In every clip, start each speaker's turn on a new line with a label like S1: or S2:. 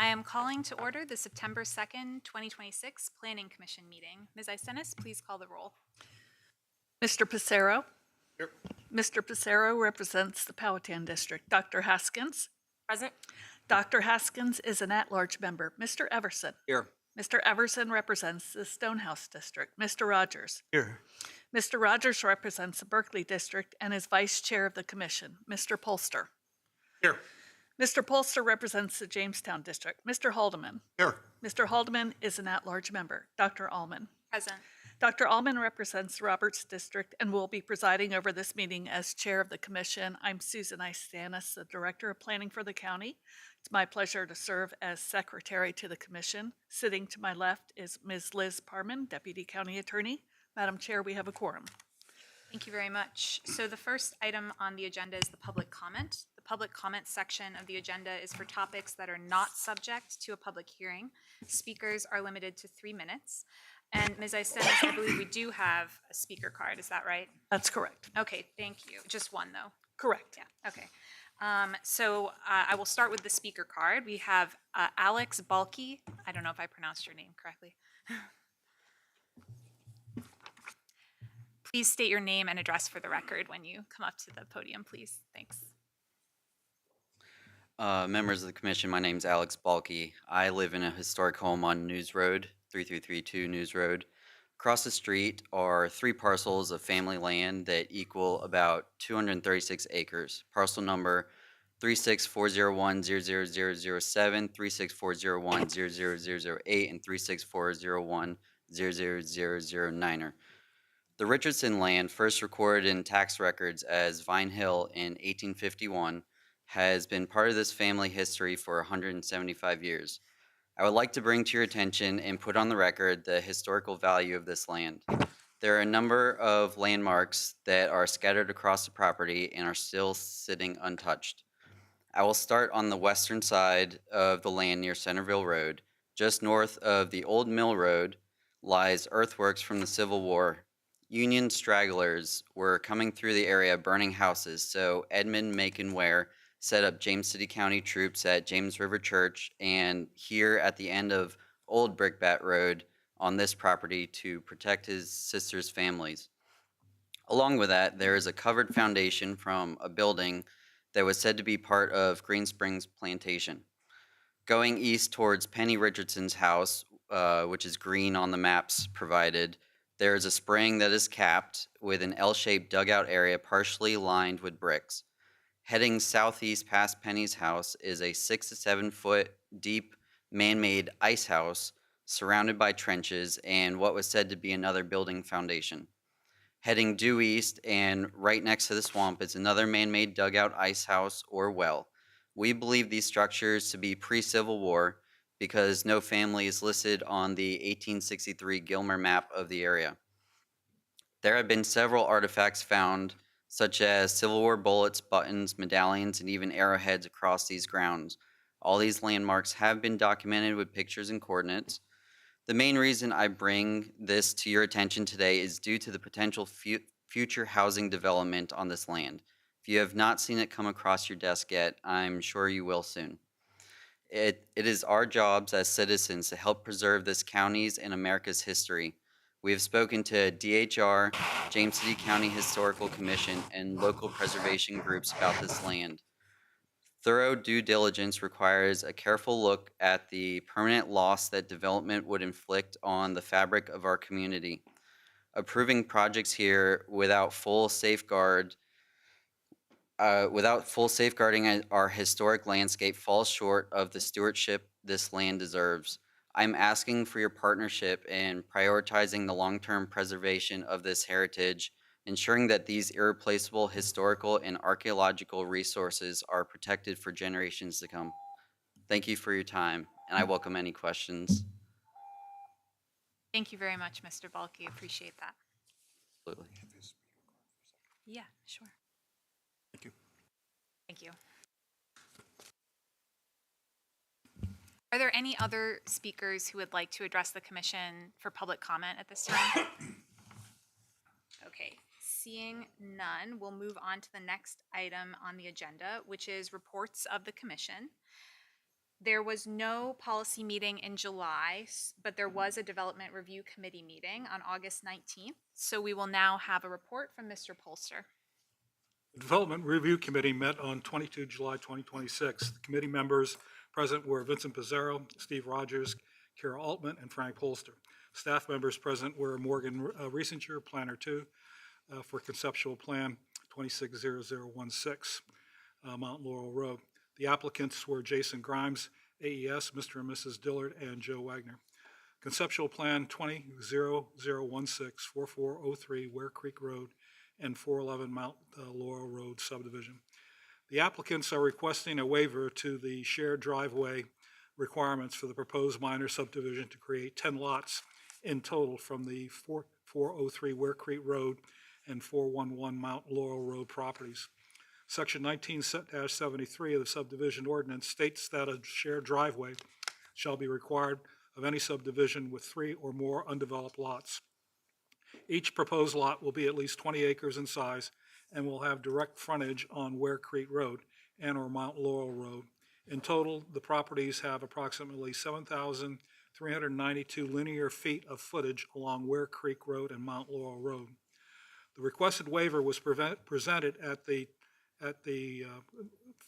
S1: I am calling to order the September 2nd, 2026 Planning Commission meeting. Ms. Isenis, please call the roll.
S2: Mr. Pissarro.
S3: Here.
S2: Mr. Pissarro represents the Powhatan District. Dr. Haskins.
S1: Present.
S2: Dr. Haskins is an at-large member. Mr. Everson.
S3: Here.
S2: Mr. Everson represents the Stonehouse District. Mr. Rogers.
S3: Here.
S2: Mr. Rogers represents the Berkeley District and is vice chair of the commission. Mr. Polster.
S3: Here.
S2: Mr. Polster represents the Jamestown District. Mr. Haldeman.
S3: Here.
S2: Mr. Haldeman is an at-large member. Dr. Allman.
S1: Present.
S2: Dr. Allman represents the Roberts District and will be presiding over this meeting as chair of the commission. I'm Susan Istanis, the Director of Planning for the county. It's my pleasure to serve as secretary to the commission. Sitting to my left is Ms. Liz Parman, Deputy County Attorney. Madam Chair, we have a quorum.
S1: Thank you very much. So the first item on the agenda is the public comment. The public comment section of the agenda is for topics that are not subject to a public hearing. Speakers are limited to 3 minutes. And Ms. Isenis, I believe we do have a speaker card. Is that right?
S2: That's correct.
S1: Okay, thank you. Just one, though.
S2: Correct.
S1: Yeah, okay. I will start with the speaker card. We have Alex Balke. I don't know if I pronounced your name correctly. Please state your name and address for the record when you come up to the podium, please. Thanks.
S4: Members of the commission, my name is Alex Balke. I live in a historic home on News Road, 3332 News Road. Across the street are 3 parcels of family land that equal about 236 acres. Parcel number 364010007, 364010008, and 364010009. The Richardson land, first recorded in tax records as Vine Hill in 1851, has been part of this family history for 175 years. I would like to bring to your attention and put on the record the historical value of this land. There are a number of landmarks that are scattered across the property and are still sitting untouched. I will start on the western side of the land near Centerville Road. Just north of the old Mill Road lies earthworks from the Civil War. Union stragglers were coming through the area burning houses, so Edmund Macon Ware set up James City County troops at James River Church and here at the end of Old Brickbat Road on this property to protect his sister's families. Along with that, there is a covered foundation from a building that was said to be part of Green Springs Plantation. Going east towards Penny Richardson's house, which is green on the maps provided, there is a spring that is capped with an L-shaped dugout area partially lined with bricks. Heading southeast past Penny's house is a 6 to 7 foot deep man-made ice house surrounded by trenches and what was said to be another building foundation. Heading due east and right next to the swamp is another man-made dugout ice house or well. We believe these structures to be pre-Civil War because no family is listed on the 1863 Gilmer map of the area. There have been several artifacts found, such as Civil War bullets, buttons, medallions, and even arrowheads across these grounds. All these landmarks have been documented with pictures and coordinates. The main reason I bring this to your attention today is due to the potential future housing development on this land. If you have not seen it come across your desk yet, I'm sure you will soon. It is our jobs as citizens to help preserve this county's and America's history. We have spoken to DHR, James City County Historical Commission, and local preservation groups about this land. Thorough due diligence requires a careful look at the permanent loss that development would inflict on the fabric of our community. Approving projects here without full safeguarding our historic landscape falls short of the stewardship this land deserves. I'm asking for your partnership in prioritizing the long-term preservation of this heritage, ensuring that these irreplaceable historical and archaeological resources are protected for generations to come. Thank you for your time, and I welcome any questions.
S1: Thank you very much, Mr. Balke. Appreciate that.
S4: Absolutely.
S1: Yeah, sure.
S3: Thank you.
S1: Thank you. Are there any other speakers who would like to address the commission for public comment at this time? Okay, seeing none, we'll move on to the next item on the agenda, which is reports of the commission. There was no policy meeting in July, but there was a development review committee meeting on August 19th. So we will now have a report from Mr. Polster.
S3: The Development Review Committee met on 22 July 2026. The committee members present were Vincent Pizarro, Steve Rogers, Kara Altman, and Frank Polster. Staff members present were Morgan Riesinger, Planner 2, for Conceptual Plan 260016, Mount Laurel Road. The applicants were Jason Grimes, AES, Mr. and Mrs. Dillard, and Joe Wagner. Conceptual Plan 200016, 4403 Ware Creek Road, and 411 Mount Laurel Road subdivision. The applicants are requesting a waiver to the shared driveway requirements for the proposed minor subdivision to create 10 lots in total from the 403 Ware Creek Road and 411 Mount Laurel Road properties. Section 19-73 of the subdivision ordinance states that a shared driveway shall be required of any subdivision with 3 or more undeveloped lots. Each proposed lot will be at least 20 acres in size and will have direct frontage on Ware Creek Road and or Mount Laurel Road. In total, the properties have approximately 7,392 linear feet of footage along Ware Creek Road and Mount Laurel Road. The requested waiver was presented at the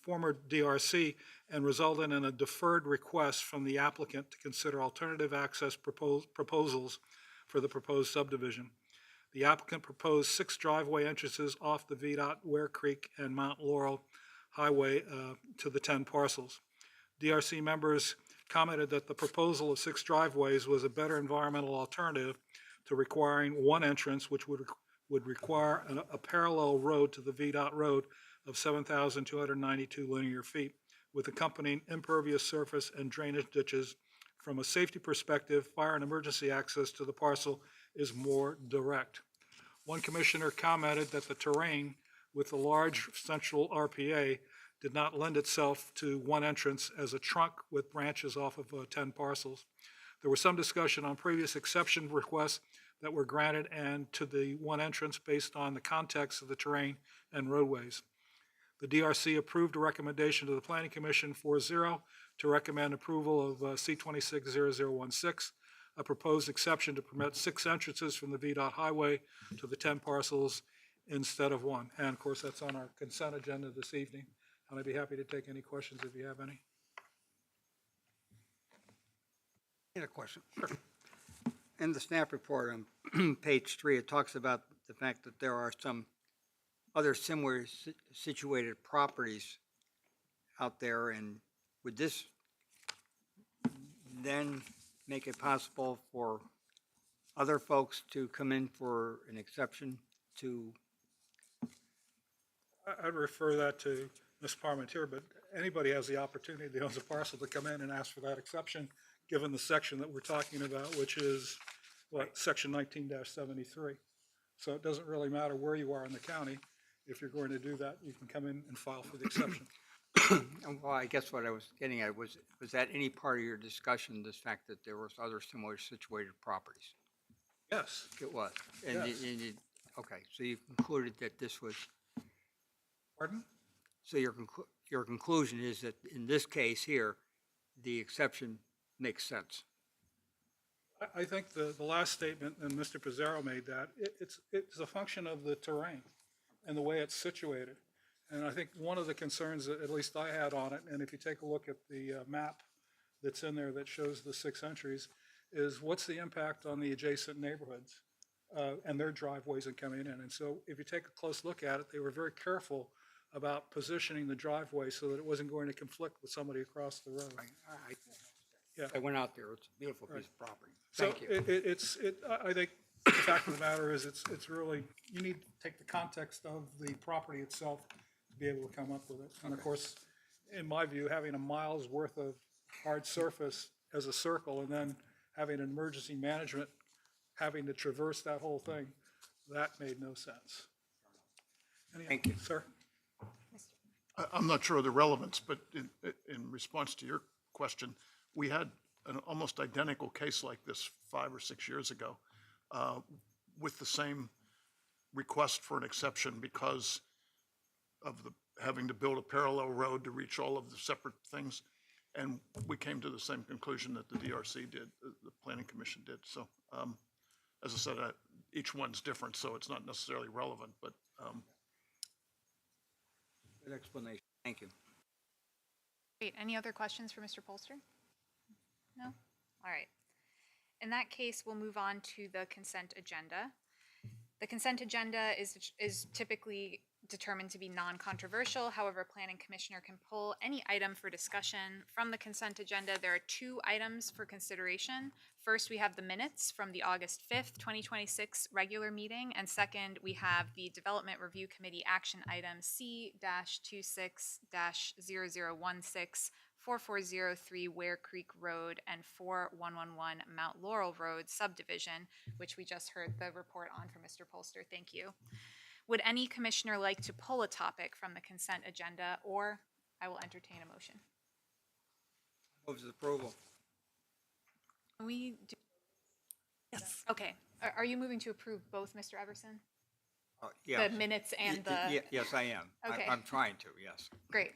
S3: former DRC and resulted in a deferred request from the applicant to consider alternative access proposals for the proposed subdivision. The applicant proposed 6 driveway entrances off the VDOT Ware Creek and Mount Laurel Highway to the 10 parcels. DRC members commented that the proposal of 6 driveways was a better environmental alternative to requiring 1 entrance, which would require a parallel road to the VDOT road of 7,292 linear feet, with accompanying impervious surface and drainage ditches. From a safety perspective, fire and emergency access to the parcel is more direct. One commissioner commented that the terrain with the large central RPA did not lend itself to 1 entrance as a trunk with branches off of 10 parcels. There was some discussion on previous exception requests that were granted and to the 1 entrance based on the context of the terrain and roadways. The DRC approved a recommendation to the Planning Commission 4-0 to recommend approval of C-260016, a proposed exception to permit 6 entrances from the VDOT highway to the 10 parcels instead of 1. And of course, that's on our consent agenda this evening. And I'd be happy to take any questions if you have any.
S5: I had a question. Sure. In the staff report on page 3, it talks about the fact that there are some other similar situated properties out there, and would this then make it possible for other folks to come in for an exception to?
S3: I'd refer that to Ms. Parmentier, but anybody has the opportunity that owns a parcel to come in and ask for that exception, given the section that we're talking about, which is, what, section 19-73. So it doesn't really matter where you are in the county. If you're going to do that, you can come in and file for the exception.
S5: Well, I guess what I was getting at was that any part of your discussion, this fact that there was other similar situated properties?
S3: Yes.
S5: It was. And
S3: Yes.
S5: okay, so you concluded that this was,
S3: Pardon?
S5: so your conclusion is that in this case here, the exception makes sense?
S3: I think the last statement, and Mr. Pizarro made that, it's a function of the terrain and the way it's situated. And I think one of the concerns that at least I had on it, and if you take a look at the map that's in there that shows the 6 entries, is what's the impact on the adjacent neighborhoods and their driveways and coming in. And so if you take a close look at it, they were very careful about positioning the driveway so that it wasn't going to conflict with somebody across the road. Yeah.
S5: I went out there, it's a beautiful piece of property.
S3: So
S5: Thank you.
S3: I think the fact of the matter is it's really, you need to take the context of the property itself to be able to come up with it. And of course, in my view, having a mile's worth of hard surface as a circle and then having an emergency management, having to traverse that whole thing, that made no sense.
S5: Thank you.
S3: Sir?
S6: I'm not sure of the relevance, but in response to your question, we had an almost identical case like this 5 or 6 years ago with the same request for an exception because of having to build a parallel road to reach all of the separate things. And we came to the same conclusion that the DRC did, the Planning Commission did. So, as I said, each one's different, so it's not necessarily relevant, but
S5: Good explanation. Thank you.
S1: Great. Any other questions for Mr. Polster? No? All right. In that case, we'll move on to the consent agenda. The consent agenda is typically determined to be non-controversial. However, Planning Commissioner can pull any item for discussion from the consent agenda. There are 2 items for consideration. First, we have the minutes from the August 5th, 2026 regular meeting. And second, we have the Development Review Committee action item C-26-0016 4403 Ware Creek Road and 4111 Mount Laurel Road subdivision, which we just heard the report on from Mr. Polster. Thank you. Would any commissioner like to pull a topic from the consent agenda, or I will entertain a motion?
S5: Moves approval.
S1: Can we do?
S2: Yes.
S1: Okay. Are you moving to approve both, Mr. Everson?
S5: Yes.
S1: The minutes and the,
S5: Yes, I am.
S1: Okay.
S5: I'm trying to, yes.
S1: great.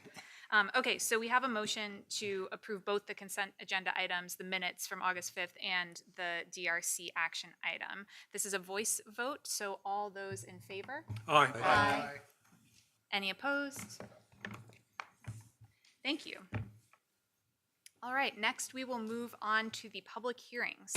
S1: Okay, so we have a motion to approve both the consent agenda items, the minutes from August 5th and the DRC action item. This is a voice vote, so all those in favor?
S3: Aye.
S1: Aye. Any opposed? Thank you. All right, next we will move on to the public hearings.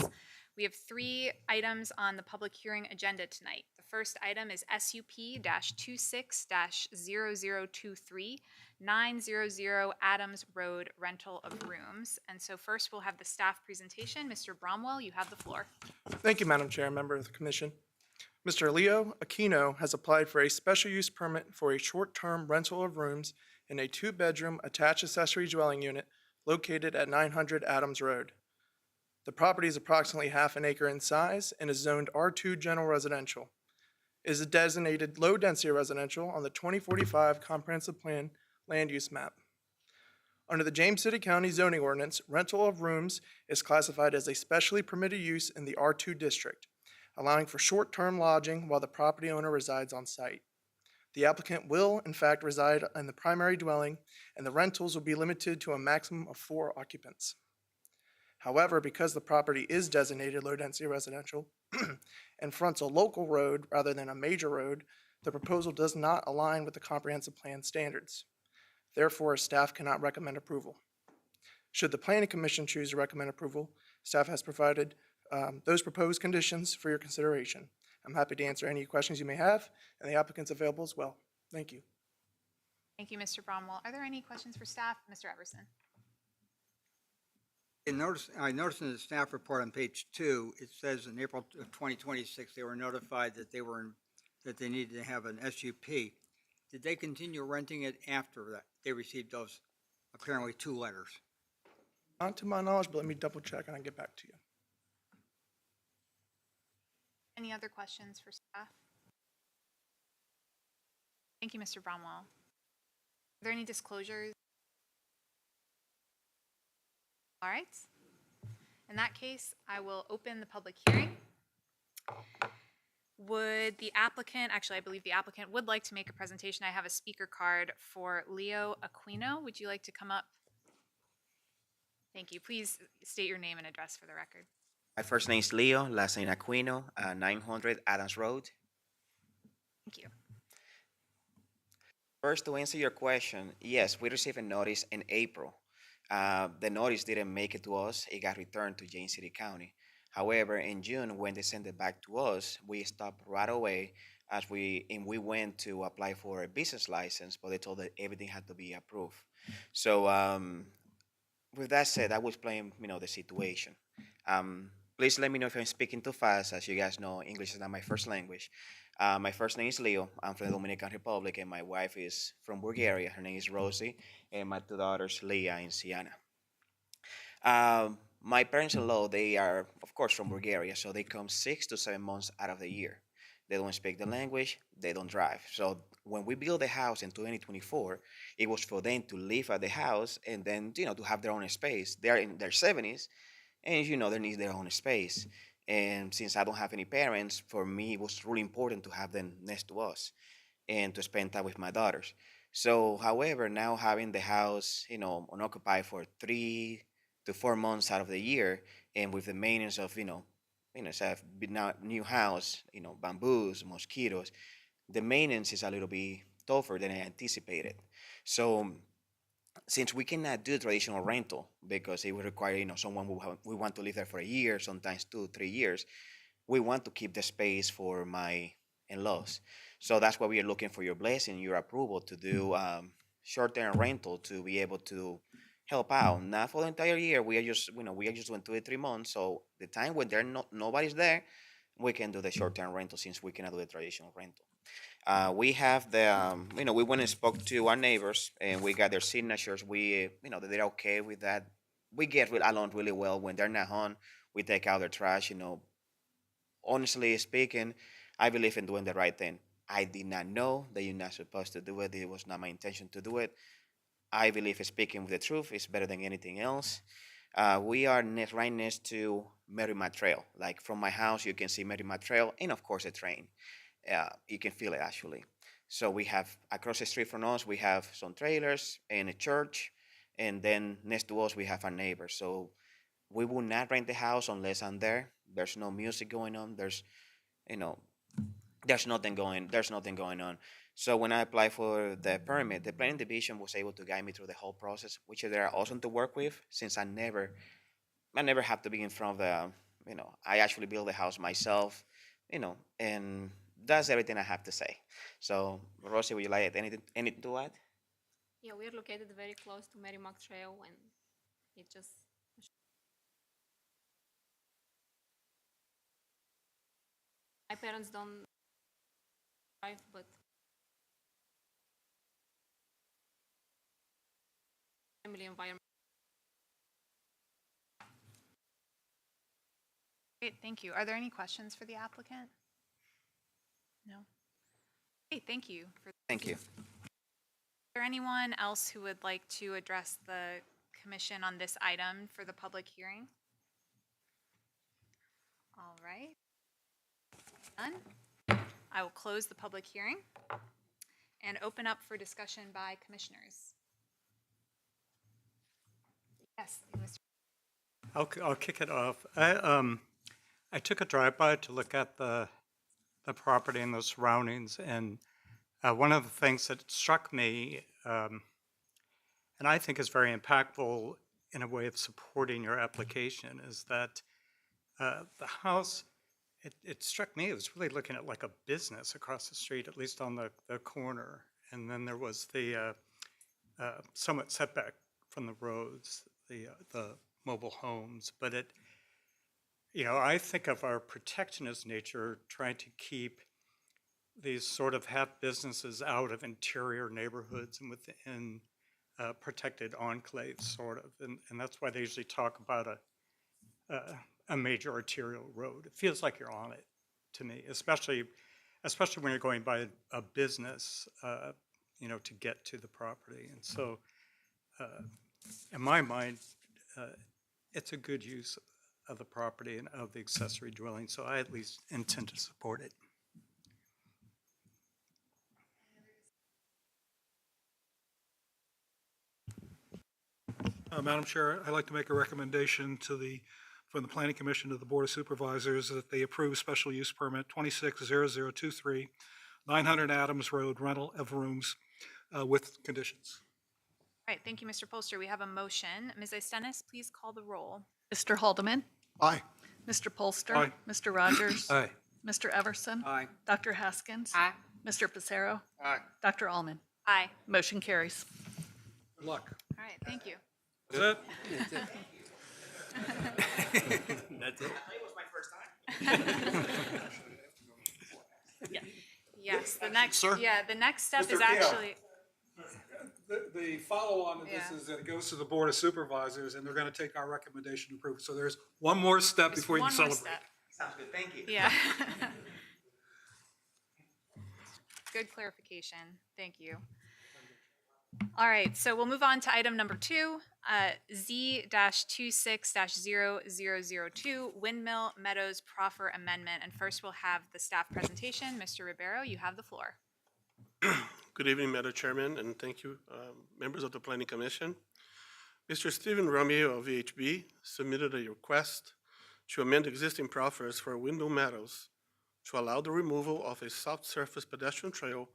S1: We have 3 items on the public hearing agenda tonight. The first item is SUP-26-0023 900 Adams Road rental of rooms. And so first we'll have the staff presentation. Mr. Bromwell, you have the floor.
S7: Thank you, Madam Chair, member of the commission. Mr. Leo Aquino has applied for a special use permit for a short-term rental of rooms in a 2-bedroom attached accessory dwelling unit located at 900 Adams Road. The property is approximately half an acre in size and is zoned R2 General Residential. It is a designated low-density residential on the 2045 Comprehensive Plan land use map. Under the James City County zoning ordinance, rental of rooms is classified as a specially permitted use in the R2 district, allowing for short-term lodging while the property owner resides on site. The applicant will, in fact, reside in the primary dwelling, and the rentals will be limited to a maximum of 4 occupants. However, because the property is designated low-density residential and fronts a local road rather than a major road, the proposal does not align with the comprehensive plan standards. Therefore, staff cannot recommend approval. Should the Planning Commission choose to recommend approval, staff has provided those proposed conditions for your consideration. I'm happy to answer any questions you may have, and the applicant's available as well. Thank you.
S1: Thank you, Mr. Bromwell. Are there any questions for staff? Mr. Everson?
S5: I noticed in the staff report on page 2, it says in April of 2026, they were notified that that they needed to have an SUP. Did they continue renting it after that? They received those apparently 2 letters.
S7: Not to my knowledge, but let me double check and I'll get back to you.
S1: Any other questions for staff? Thank you, Mr. Bromwell. Are there any disclosures? All right. In that case, I will open the public hearing. Would the applicant, actually, I believe the applicant would like to make a presentation. I have a speaker card for Leo Aquino. Would you like to come up? Thank you. Please state your name and address for the record.
S8: My first name is Leo, last name Aquino, 900 Adams Road.
S1: Thank you.
S8: First, to answer your question, yes, we received a notice in April. The notice didn't make it to us. It got returned to James City County. However, in June, when they sent it back to us, we stopped right away we went to apply for a business license, but they told that everything had to be approved. So with that said, I will explain, the situation. Please let me know if I'm speaking too fast. As you guys know, English is not my first language. My first name is Leo. I'm from the Dominican Republic, and my wife is from Bulgaria. Her name is Rosie, and my 2 daughters, Leah and Sienna. My parents-in-law, they are, of course, from Bulgaria, so they come 6 to 7 months out of the year. They don't speak the language, they don't drive. So when we built the house in 2024, it was for them to live at the house and then, to have their own space. They're in their 70s, and, they need their own space. And since I don't have any parents, for me, it was really important to have them next to us and to spend time with my daughters. So, however, now having the house, unoccupied for 3 to 4 months out of the year, and with the maintenance of, it's a new house, bamboos, mosquitoes, the maintenance is a little bit tougher than I anticipated. So, since we cannot do traditional rental because it would require, someone we want to live there for a year, sometimes 2, 3 years, we want to keep the space for my in-laws. So that's why we are looking for your blessing, your approval to do short-term rental to be able to help out. Not for the entire year. We are just doing 2 to 3 months. So the time when nobody's there, we can do the short-term rental since we cannot do the traditional rental. We have we went and spoke to our neighbors and we got their signatures. They're okay with that. We get along really well when they're not home. We take out their trash. Honestly speaking, I believe in doing the right thing. I did not know that you're not supposed to do it. It was not my intention to do it. I believe speaking with the truth is better than anything else. We are right next to Merrimack Trail. Like from my house, you can see Merrimack Trail and of course the train. You can feel it actually. So we have across the street from us, we have some trailers and a church, and then next to us we have our neighbors. So we will not rent the house unless I'm there. There's no music going on. You know, there's nothing going on. So when I applied for the permit, the planning division was able to guide me through the whole process, which they are awesome to work with. Since I never have to be in front of I actually build the house myself, and that's everything I have to say. So, Rosie, would you like anything to add?
S9: Yeah, we are located very close to Merrimack Trail, and it just my parents don't drive, but family environment.
S1: Great, thank you. Are there any questions for the applicant? No? Great, thank you.
S8: Thank you.
S1: Is there anyone else who would like to address the commission on this item for the public hearing? All right. None? I will close the public hearing and open up for discussion by commissioners. Yes, Mr.
S10: I'll kick it off. I took a drive-by to look at the property and the surroundings, and one of the things that struck me, and I think is very impactful in a way of supporting your application, is that the house, it struck me, it was really looking at like a business across the street, at least on the corner. And then there was the somewhat setback from the roads, the mobile homes. But I think of our protectionist nature trying to keep these sort of half businesses out of interior neighborhoods and within protected enclaves, sort of. And that's why they usually talk about a major arterial road. It feels like you're on it to me, especially when you're going by a business, to get to the property. And so, in my mind, it's a good use of the property and of the accessory dwelling, so I at least intend to support it.
S3: Madam Chair, I'd like to make a recommendation from the Planning Commission to the Board of Supervisors that they approve special use permit 260023, 900 Adams Road, rental of rooms with conditions.
S1: All right, thank you, Mr. Polster. We have a motion. Ms. Istenis, please call the roll.
S2: Mr. Haldeman?
S6: Aye.
S2: Mr. Polster?
S3: Aye.
S2: Mr. Rogers?
S10: Aye.
S2: Mr. Everson?
S5: Aye.
S2: Dr. Haskins?
S9: Aye.
S2: Mr. Pissarro?
S5: Aye.
S2: Dr. Allman?
S1: Aye.
S2: Motion carries.
S3: Good luck.
S1: All right, thank you.
S3: Is that?
S10: That's it.
S1: Yes, the next,
S6: Sir?
S1: the next step is
S3: Mr. Keough.
S1: actually,
S3: The follow-on to this
S1: Yeah.
S3: is that it goes to the Board of Supervisors, and they're going to take our recommendation to approve it. So there's one more step
S1: there's
S3: before you
S1: one
S3: can
S1: more
S3: celebrate.
S1: step.
S8: Sounds good. Thank you.
S1: Yeah. Good clarification. Thank you. All right, so we'll move on to item number 2, Z-26-0002, Windmill Meadows Proffer Amendment. And first we'll have the staff presentation. Mr. Ribeiro, you have the floor.
S11: Good evening, Madam Chairman, and thank you, members of the Planning Commission. Mr. Stephen Romeo of VHB submitted a request to amend existing proffers for Windmill Meadows to allow the removal of a soft surface pedestrian trail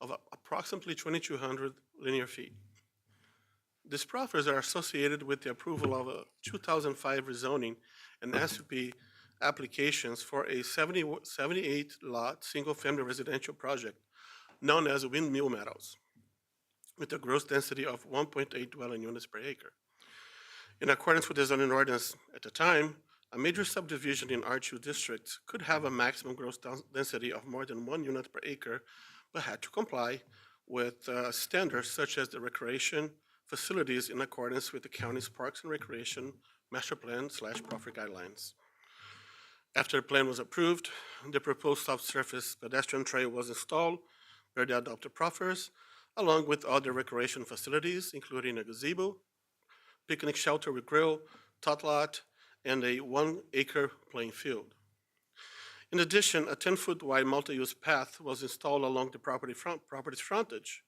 S11: of approximately 2,200 linear feet. These proffers are associated with the approval of a 2005 rezoning and SUP applications for a 78-lot single-family residential project known as Windmill Meadows, with a gross density of 1.8 dwelling units per acre. In accordance with the zoning ordinance at the time, a major subdivision in R2 districts could have a maximum gross density of more than 1 unit per acre, but had to comply with standards such as the recreation facilities in accordance with the county's Parks and Recreation Master Plan/Proffer guidelines. After the plan was approved, the proposed subsurface pedestrian trail was installed where the adopted proffers, along with other recreation facilities, including a gazebo, picnic shelter with grill, tot lot, and a 1-acre playing field. In addition, a 10-foot wide multi-use path was installed along the property's frontage.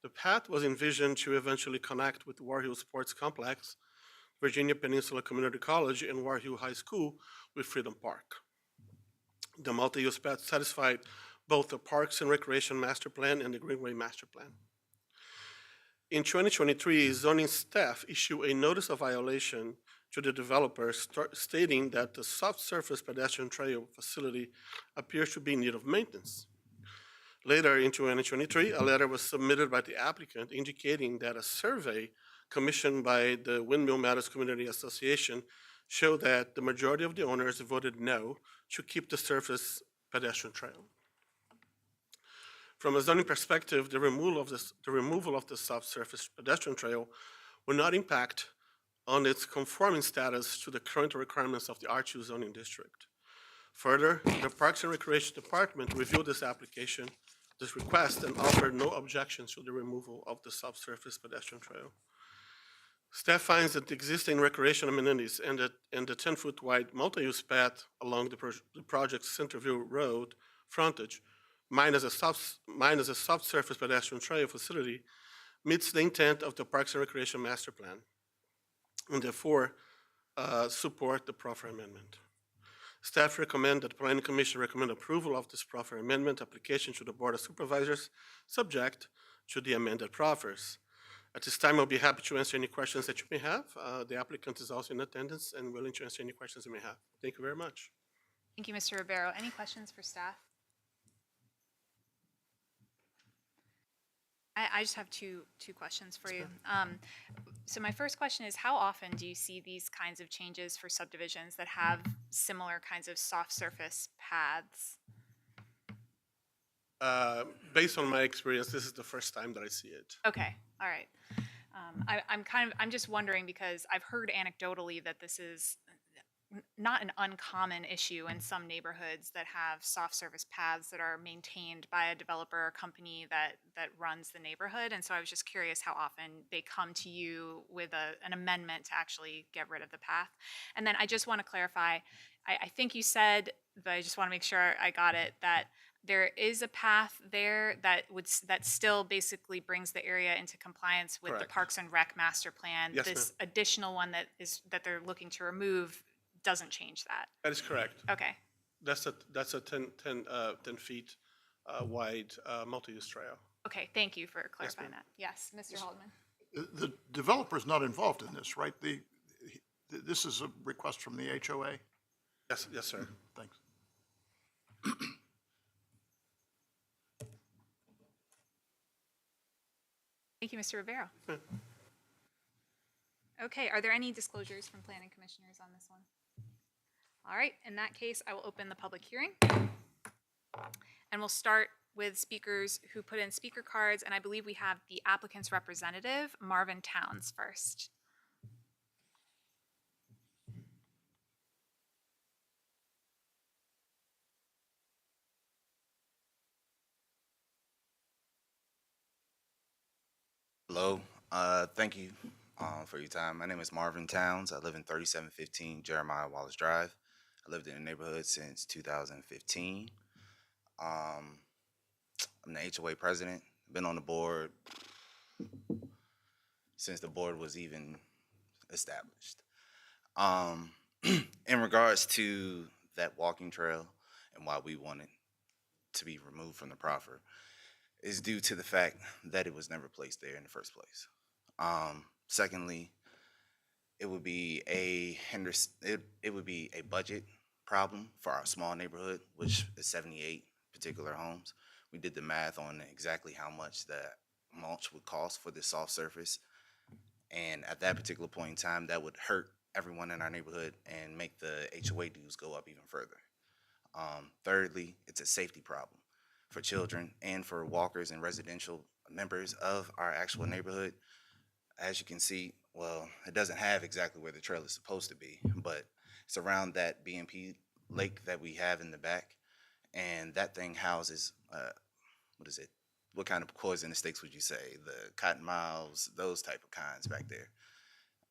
S11: The path was envisioned to eventually connect with War Hill Sports Complex, Virginia Peninsula Community College, and War Hill High School with Freedom Park. The multi-use path satisfied both the Parks and Recreation Master Plan and the Greenway Master Plan. In 2023, zoning staff issued a notice of violation to the developer stating that the soft surface pedestrian trail facility appears to be in need of maintenance. Later in 2023, a letter was submitted by the applicant indicating that a survey commissioned by the Windmill Meadows Community Association showed that the majority of the owners voted no to keep the surface pedestrian trail. From a zoning perspective, the removal of the soft surface pedestrian trail will not impact on its conforming status to the current requirements of the R2 zoning district. Further, the Parks and Recreation Department reviewed this request, and offered no objections to the removal of the soft surface pedestrian trail. Staff finds that the existing recreation amenities and the 10-foot wide multi-use path along the project's Centerville Road frontage, minus a soft surface pedestrian trail facility, meets the intent of the Parks and Recreation Master Plan, and therefore support the Proffer amendment. Staff recommend that the Planning Commission recommend approval of this Proffer amendment application to the Board of Supervisors, subject to the amended proffers. At this time, I'll be happy to answer any questions that you may have. The applicant is also in attendance and willing to answer any questions you may have. Thank you very much.
S1: Thank you, Mr. Ribeiro. Any questions for staff? I just have two questions for you. So my first question is, how often do you see these kinds of changes for subdivisions that have similar kinds of soft surface paths?
S11: Based on my experience, this is the first time that I see it.
S1: Okay, all right. I'm just wondering because I've heard anecdotally that this is not an uncommon issue in some neighborhoods that have soft surface paths that are maintained by a developer or company that runs the neighborhood. And so I was just curious how often they come to you with an amendment to actually get rid of the path. And then I just want to clarify, I think you said, but I just want to make sure I got it, that there is a path there that still basically brings the area into compliance with the
S11: Correct.
S1: Parks and Rec master plan.
S11: Yes,
S1: This
S11: ma'am.
S1: additional one that they're looking to remove doesn't change that.
S11: That is correct.
S1: Okay.
S11: That's a 10 feet wide multi-use trail.
S1: Okay, thank you for clarifying
S11: ma'am.
S1: that. Yes, Mr. Haldeman.
S6: The developer's not involved in this, right? This is a request from the HOA?
S11: Yes, sir.
S6: Thanks.
S1: Thank you, Mr. Rivera. Okay, are there any disclosures from planning commissioners on this one? All right, in that case, I will open the public hearing. And we'll start with speakers who put in speaker cards, and I believe we have the applicant's representative, Marvin Towns, first.
S12: Hello, thank you for your time. My name is Marvin Towns. I live in 3715 Jeremiah Wallace Drive. I lived in the neighborhood since 2015. I'm the HOA president. Been on the board since the board was even established. Um, in regards to that walking trail and why we wanted to be removed from the proffer is due to the fact that it was never placed there in the first place. Secondly, it would be it would be a budget problem for our small neighborhood, which is 78 particular homes. We did the math on exactly how much the mulch would cost for this soft surface, and at that particular point in time, that would hurt everyone in our neighborhood and make the HOA dues go up even further. Thirdly, it's a safety problem for children and for walkers and residential members of our actual neighborhood. As you can see, well, it doesn't have exactly where the trail is supposed to be, but it's around that BMP lake that we have in the back, and that thing houses, what is it? What kind of poisonous sticks would you say? The cottonmouths, those type of kinds back there.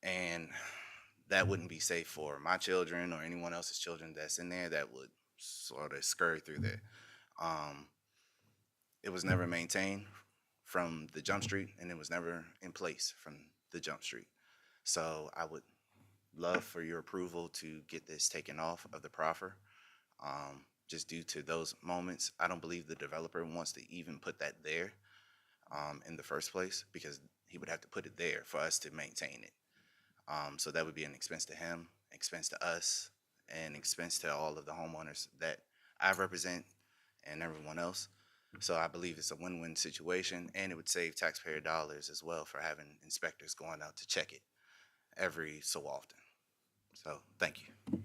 S12: And that wouldn't be safe for my children or anyone else's children that's in there that would sort of scurry through there. It was never maintained from the jump street, and it was never in place from the jump street. So I would love for your approval to get this taken off of the proffer. Just due to those moments, I don't believe the developer wants to even put that there in the first place, because he would have to put it there for us to maintain it. So that would be an expense to him, expense to us, and expense to all of the homeowners that I represent and everyone else. So I believe it's a win-win situation, and it would save taxpayer dollars as well for having inspectors going out to check it every so often. So thank you.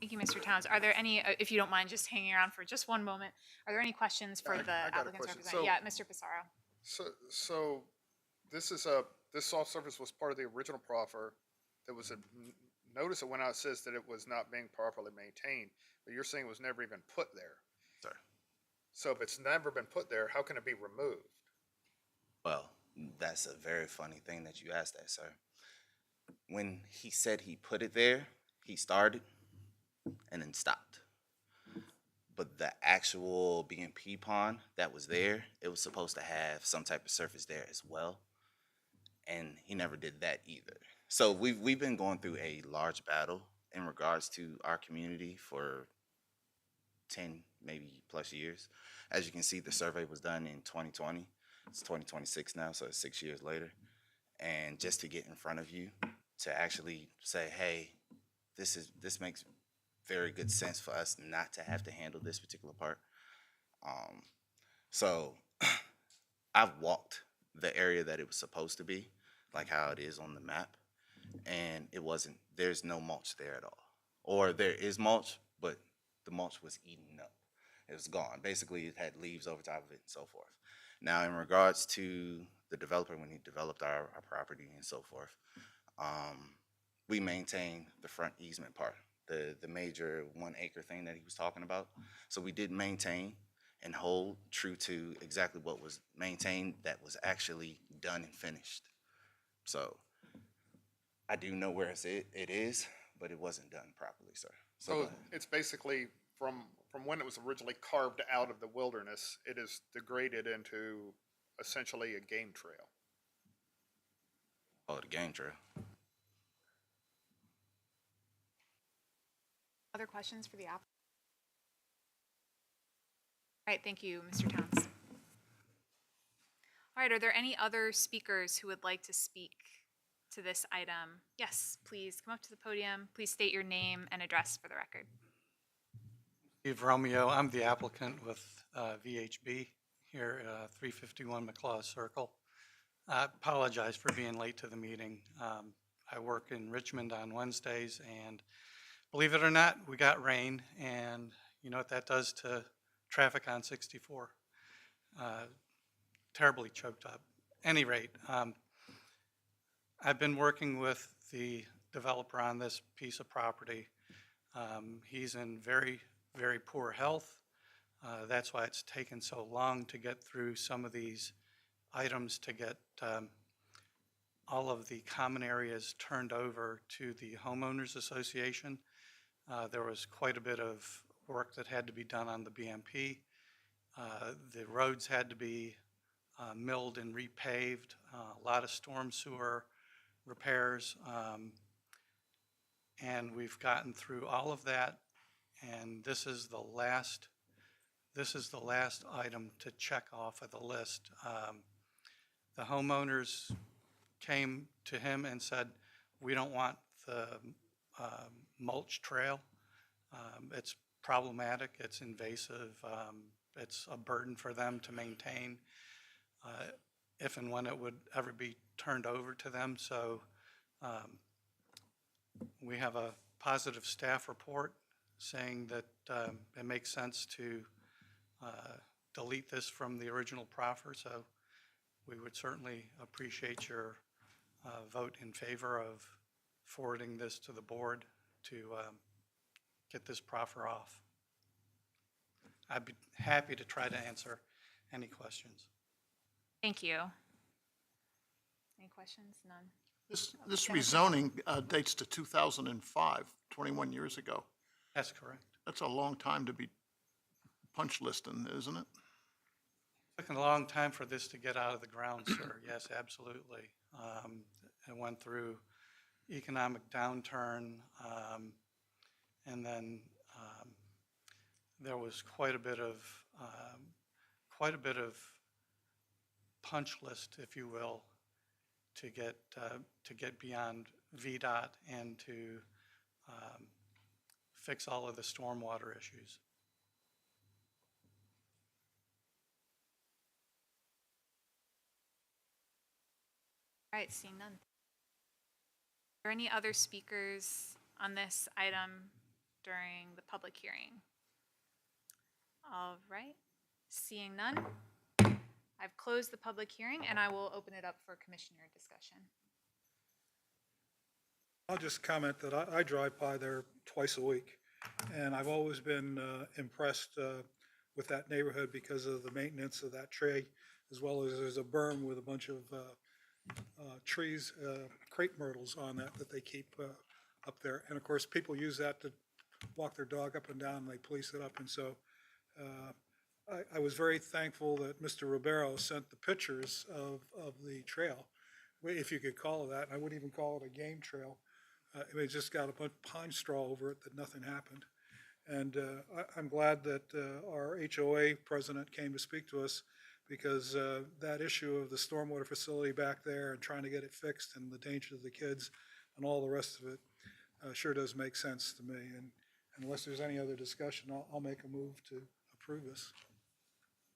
S1: Thank you, Mr. Towns. Are there any, if you don't mind just hanging around for just one moment, are there any questions for the
S13: I got a
S1: applicant's
S13: question.
S1: representative? Yeah, Mr. Pissarro.
S13: So this soft surface was part of the original proffer. There was a notice that went out that says that it was not being properly maintained, but you're saying it was never even put there.
S12: Sorry.
S13: So if it's never been put there, how can it be removed?
S12: Well, that's a very funny thing that you asked that, sir. When he said he put it there, he started and then stopped. But the actual BMP pond that was there, it was supposed to have some type of surface there as well. And he never did that either. So we've been going through a large battle in regards to our community for 10, maybe plus years. As you can see, the survey was done in 2020. It's 2026 now, so it's 6 years later. And just to get in front of you, to actually say, hey, this makes very good sense for us not to have to handle this particular part. So I've walked the area that it was supposed to be, like how it is on the map, and it wasn't, there's no mulch there at all. Or there is mulch, but the mulch was eaten up. It was gone. Basically, it had leaves over top of it and so forth. Now, in regards to the developer, when he developed our property and so forth, we maintained the front easement part, the major 1 acre thing that he was talking about. So we did maintain and hold true to exactly what was maintained that was actually done and finished. So I do know where it is, but it wasn't done properly, sir.
S13: So it's basically from when it was originally carved out of the wilderness, it is degraded into essentially a game trail.
S12: Oh, the game trail.
S1: Other questions for the applicant? All right, thank you, Mr. Towns. All right, are there any other speakers who would like to speak to this item? Yes, please come up to the podium. Please state your name and address for the record.
S10: Steve Romeo, I'm the applicant with VHB here, 351 McClaw Circle. I apologize for being late to the meeting. I work in Richmond on Wednesdays, and believe it or not, we got rain, and you know what that does to traffic on 64. Terribly choked up. Any rate, I've been working with the developer on this piece of property. He's in very, very poor health. That's why it's taken so long to get through some of these items, to get all of the common areas turned over to the homeowners association. There was quite a bit of work that had to be done on the BMP. The roads had to be milled and repaved, a lot of storm sewer repairs. And we've gotten through all of that, and this is the last item to check off of the list. The homeowners came to him and said, we don't want the mulch trail. It's problematic, it's invasive, it's a burden for them to maintain if and when it would ever be turned over to them. So we have a positive staff report saying that it makes sense to delete this from the original proffer. So we would certainly appreciate your vote in favor of forwarding this to the board to get this proffer off. I'd be happy to try to answer any questions.
S1: Thank you. Any questions? None.
S6: This rezoning dates to 2005, 21 years ago.
S10: That's correct.
S6: That's a long time to be punch listing, isn't it?
S10: Took a long time for this to get out of the ground, sir. Yes, absolutely. It went through economic downturn, and then there was quite a bit of punch list, if you will, to get beyond VDOT and to fix all of the stormwater issues.
S1: All right, seeing none. Are there any other speakers on this item during the public hearing? All right, seeing none. I've closed the public hearing and I will open it up for commissioner discussion.
S3: I'll just comment that I drive by there twice a week, and I've always been impressed with that neighborhood because of the maintenance of that tree, as well as there's a berm with a bunch of trees, crepe myrtles on that they keep up there. And of course, people use that to walk their dog up and down, and they police it up. And so I was very thankful that Mr. Ribeiro sent the pictures of the trail, if you could call it that. I wouldn't even call it a game trail. It just got a bunch of pine straw over it that nothing happened. And I'm glad that our HOA president came to speak to us, because that issue of the stormwater facility back there and trying to get it fixed and the danger to the kids and all the rest of it sure does make sense to me. And unless there's any other discussion, I'll make a move to approve this.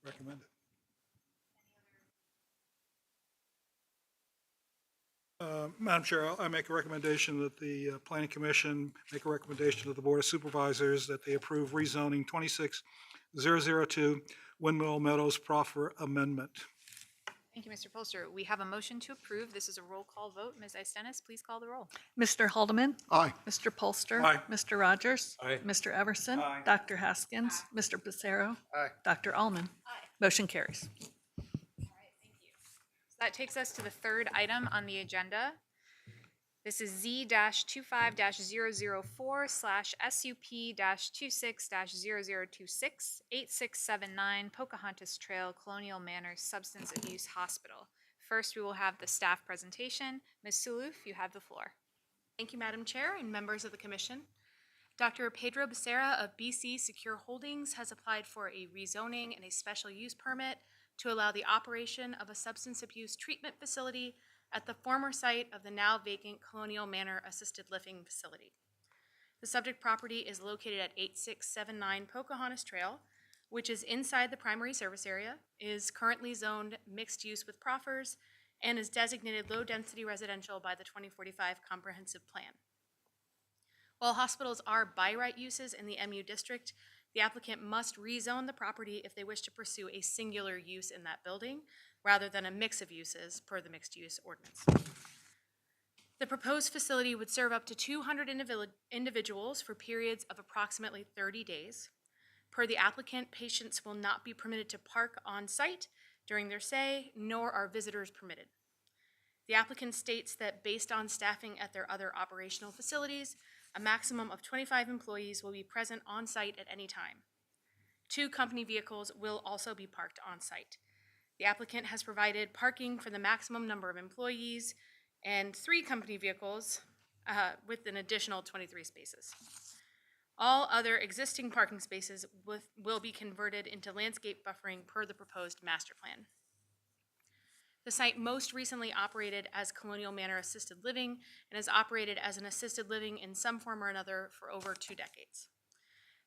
S3: Recommend it. Madam Chair, I make a recommendation that the Planning Commission make a recommendation to the Board of Supervisors that they approve rezoning 26002 Windmill Meadows Proffer Amendment.
S1: Thank you, Mr. Polster. We have a motion to approve. This is a roll call vote. Ms. Istenis, please call the roll.
S2: Mr. Haldeman?
S6: Aye.
S2: Mr. Polster?
S3: Aye.
S2: Mr. Rogers?
S10: Aye.
S2: Mr. Everson?
S10: Aye.
S2: Dr. Haskins? Mr. Becerro?
S13: Aye.
S2: Dr. Allman? Motion carries.
S1: So that takes us to the third item on the agenda. This is Z-25-00/SUP-26-0026 8679 Pocahontas Trail, Colonial Manor Substance Abuse Hospital. First, we will have the staff presentation. Ms. Suluf, you have the floor.
S14: Thank you, Madam Chair and members of the Commission. Dr. Pedro Becerra of BC Secure Holdings has applied for a rezoning and a special use permit to allow the operation of a substance abuse treatment facility at the former site of the now vacant Colonial Manor Assisted Living Facility. The subject property is located at 8679 Pocahontas Trail, which is inside the primary service area, is currently zoned mixed use with proffers, and is designated low-density residential by the 2045 Comprehensive Plan. While hospitals are by right uses in the MU district, the applicant must rezone the property if they wish to pursue a singular use in that building, rather than a mix of uses per the mixed use ordinance. The proposed facility would serve up to 200 individuals for periods of approximately 30 days. Per the applicant, patients will not be permitted to park on site during their stay, nor are visitors permitted. The applicant states that based on staffing at their other operational facilities, a maximum of 25 employees will be present on site at any time. 2 company vehicles will also be parked on site. The applicant has provided parking for the maximum number of employees and 3 company vehicles with an additional 23 spaces. All other existing parking spaces will be converted into landscape buffering per the proposed master plan. The site most recently operated as Colonial Manor Assisted Living and has operated as an assisted living in some form or another for over 2 decades.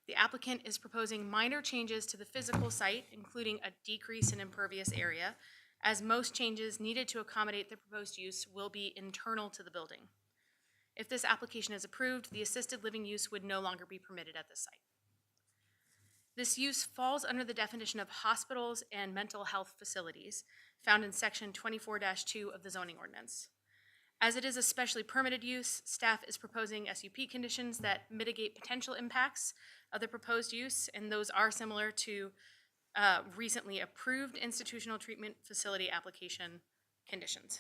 S14: The applicant is proposing minor changes to the physical site, including a decrease in impervious area, as most changes needed to accommodate the proposed use will be internal to the building. If this application is approved, the assisted living use would no longer be permitted at the site. This use falls under the definition of hospitals and mental health facilities found in section 24-2 of the zoning ordinance. As it is a specially permitted use, staff is proposing SUP conditions that mitigate potential impacts of the proposed use, and those are similar to recently approved institutional treatment facility application conditions.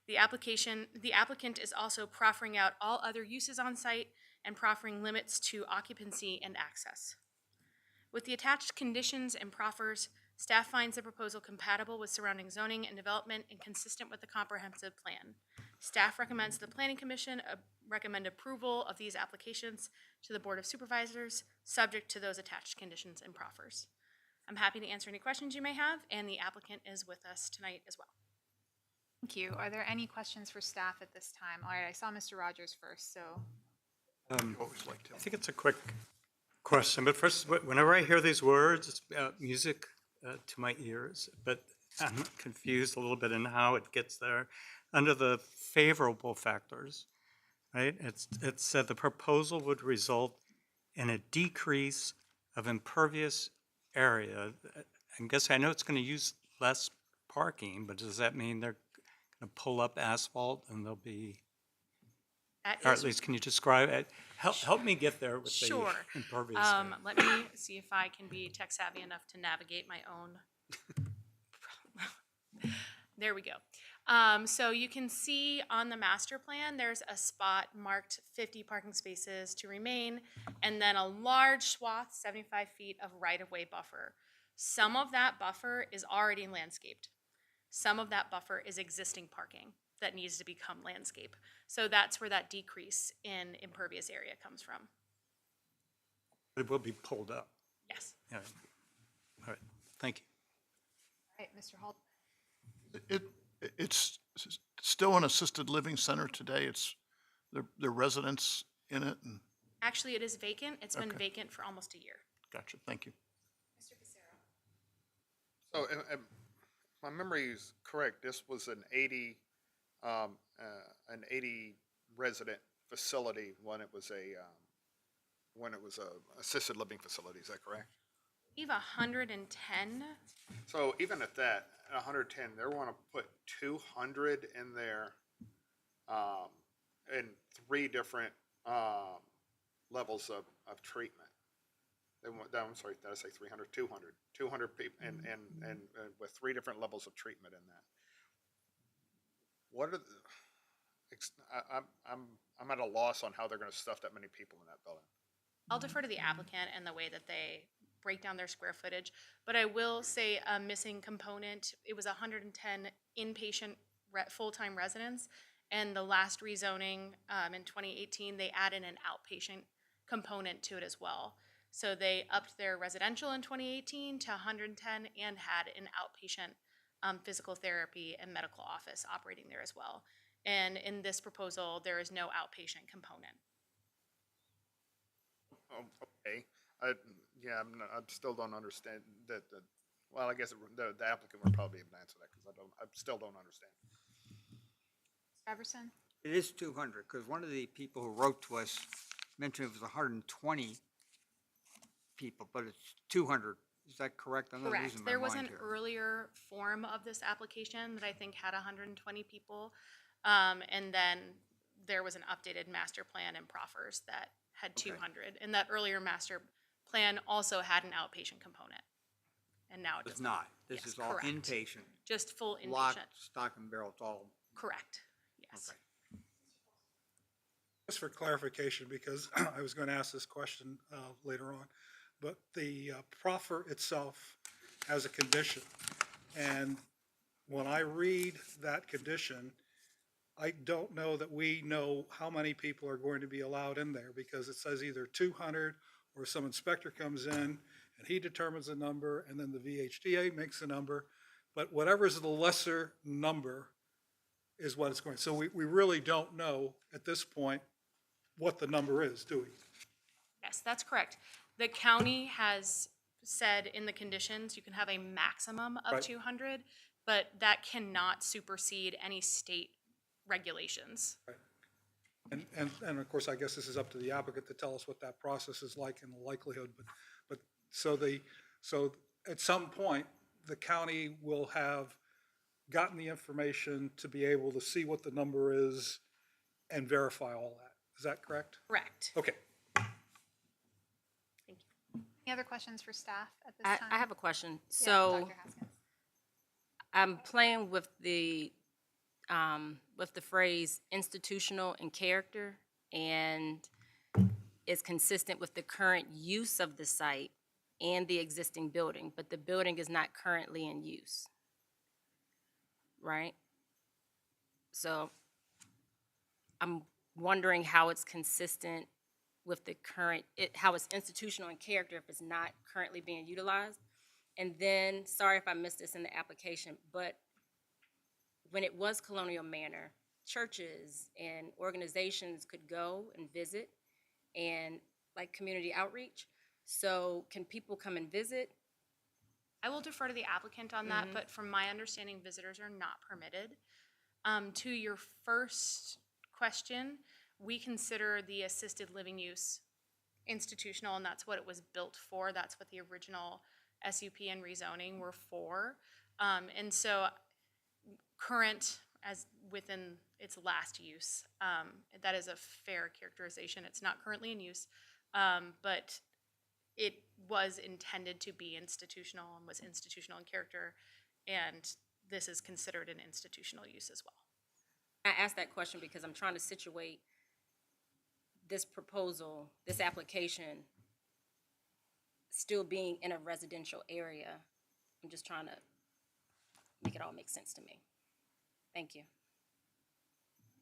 S14: The applicant is also proffering out all other uses on site and proffering limits to occupancy and access. With the attached conditions and proffers, staff finds the proposal compatible with surrounding zoning and development and consistent with the comprehensive plan. Staff recommends the Planning Commission recommend approval of these applications to the Board of Supervisors, subject to those attached conditions and proffers. I'm happy to answer any questions you may have, and the applicant is with us tonight as well.
S1: Thank you. Are there any questions for staff at this time? All right, I saw Mr. Rogers first, so.
S6: Always liked him.
S10: I think it's a quick question, but first, whenever I hear these words, it's music to my ears, but I'm confused a little bit in how it gets there. Under the favorable factors, right, it said the proposal would result in a decrease of impervious area. I guess I know it's going to use less parking, but does that mean they're going to pull up asphalt and they'll be, or at least can you describe it? Help me get there with the impervious area.
S14: Let me see if I can be tech savvy enough to navigate my own. There we go. So you can see on the master plan, there's a spot marked 50 parking spaces to remain, and then a large swath, 75 feet of right-of-way buffer. Some of that buffer is already landscaped. Some of that buffer is existing parking that needs to become landscape. So that's where that decrease in impervious area comes from.
S10: It will be pulled up.
S14: Yes.
S10: Yeah. All right, thank you.
S1: All right, Mr. Holt.
S6: It's still an assisted living center today. It's the residents in it. And
S14: Actually, it is vacant. It's been
S6: Okay.
S14: vacant for almost a year.
S6: gotcha. Thank you.
S1: Mr. Casero.
S13: So, my memory is correct. This was an 80 resident facility when it was a assisted living facility. Is that correct?
S14: We have 110.
S13: So even at that, at 110, they want to put 200 in there, in 3 different levels of treatment. They want, I'm sorry, did I say 300? 200 people, and with 3 different levels of treatment in that. What are the? I'm at a loss on how they're going to stuff that many people in that building.
S14: I'll defer to the applicant and the way that they break down their square footage, but I will say a missing component. It was 110 inpatient full-time residents, and the last rezoning in 2018, they added an outpatient component to it as well. So they upped their residential in 2018 to 110 and had an outpatient physical therapy and medical office operating there as well. And in this proposal, there is no outpatient component.
S13: Oh, okay. I still don't understand that. Well, I guess the applicant would probably be able to answer that because I still don't understand.
S1: Everson?
S5: It is 200, because one of the people who wrote to us mentioned it was 120 people, but it's 200. Is that correct? I'm not
S14: Correct.
S5: losing my
S14: There was
S5: mind
S14: an
S5: here.
S14: earlier form of this application that I think had 120 people. And then there was an updated master plan and proffers that had 200. And that earlier master plan also had an outpatient component. And now it
S5: It's
S14: does
S5: not. This
S14: Yes,
S5: is all
S14: correct.
S5: inpatient.
S14: Just full
S5: Lock,
S14: inpatient.
S5: stock, and barrel. It's all.
S14: Correct. Yes.
S5: Okay.
S3: Just for clarification, because I was going to ask this question later on, but the proffer itself has a condition And when I read that condition, I don't know that we know how many people are going to be allowed in there, because it says either 200 or some inspector comes in and he determines a number and then the VHDA makes a number. But whatever is the lesser number is what it's going. So we really don't know at this point what the number is, do we?
S14: Yes, that's correct. The county has said in the conditions, you can have a maximum of
S3: Right.
S14: 200, but that cannot supersede any state regulations.
S3: And of course, I guess this is up to the applicant to tell us what that process is like and the likelihood, but so at some point, the county will have gotten the information to be able to see what the number is and verify all that. Is that correct?
S14: Correct.
S3: Okay.
S1: Any other questions for staff at this
S15: I
S1: time?
S15: have a question.
S1: Yeah,
S15: So
S1: Dr. Haskins.
S15: I'm playing with the phrase institutional in character, and is consistent with the current use of the site and the existing building, but the building is not currently in use, right? So I'm wondering how it's consistent with the current, how it's institutional in character if it's not currently being utilized. And then, sorry if I missed this in the application, but when it was Colonial Manor, churches and organizations could go and visit and like community outreach. So can people come and visit?
S14: I will defer to the applicant on that, but from my understanding, visitors are not permitted. To your first question, we consider the assisted living use institutional, and that's what it was built for. That's what the original SUP and rezoning were for. And so current as within its last use, that is a fair characterization. It's not currently in use, but it was intended to be institutional and was institutional in character, and this is considered an institutional use as well.
S15: I asked that question because I'm trying to situate this proposal, this application, still being in a residential area. I'm just trying to make it all make sense to me. Thank you.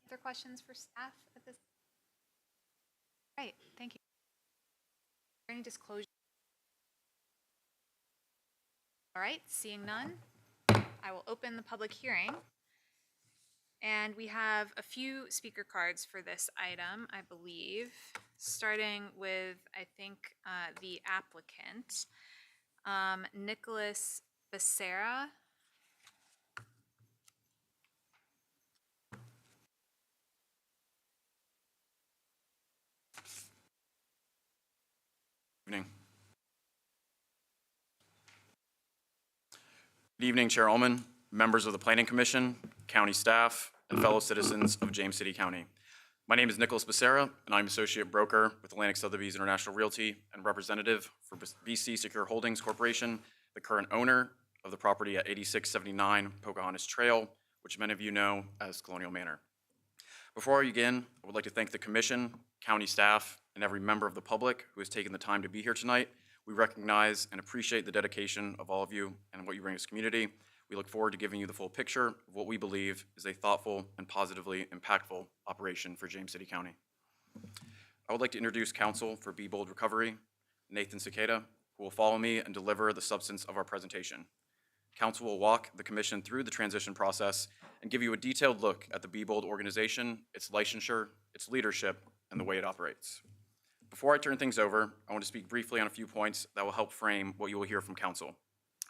S1: Other questions for staff at this? Right, thank you. Any disclosure? All right, seeing none, I will open the public hearing. And we have a few speaker cards for this item, I believe, starting with, I think, the applicant, Nicholas Becerra.
S16: Evening. Good evening, Chairwoman, members of the Planning Commission, county staff, and fellow citizens of James City County. My name is Nicholas Becerra, and I'm Associate Broker with Atlantic Sotheby's International Realty and representative for BC Secure Holdings Corporation, the current owner of the property at 8679 Pocahontas Trail, which many of you know as Colonial Manor. Before I begin, I would like to thank the Commission, county staff, and every member of the public who has taken the time to be here tonight. We recognize and appreciate the dedication of all of you and what you bring to this community. We look forward to giving you the full picture of what we believe is a thoughtful and positively impactful operation for James City County. I would like to introduce counsel for Be Bold Recovery, Nathan Cicada, who will follow me and deliver the substance of our presentation. Counsel will walk the Commission through the transition process and give you a detailed look at the Be Bold organization, its licensure, its leadership, and the way it operates. Before I turn things over, I want to speak briefly on a few points that will help frame what you will hear from counsel.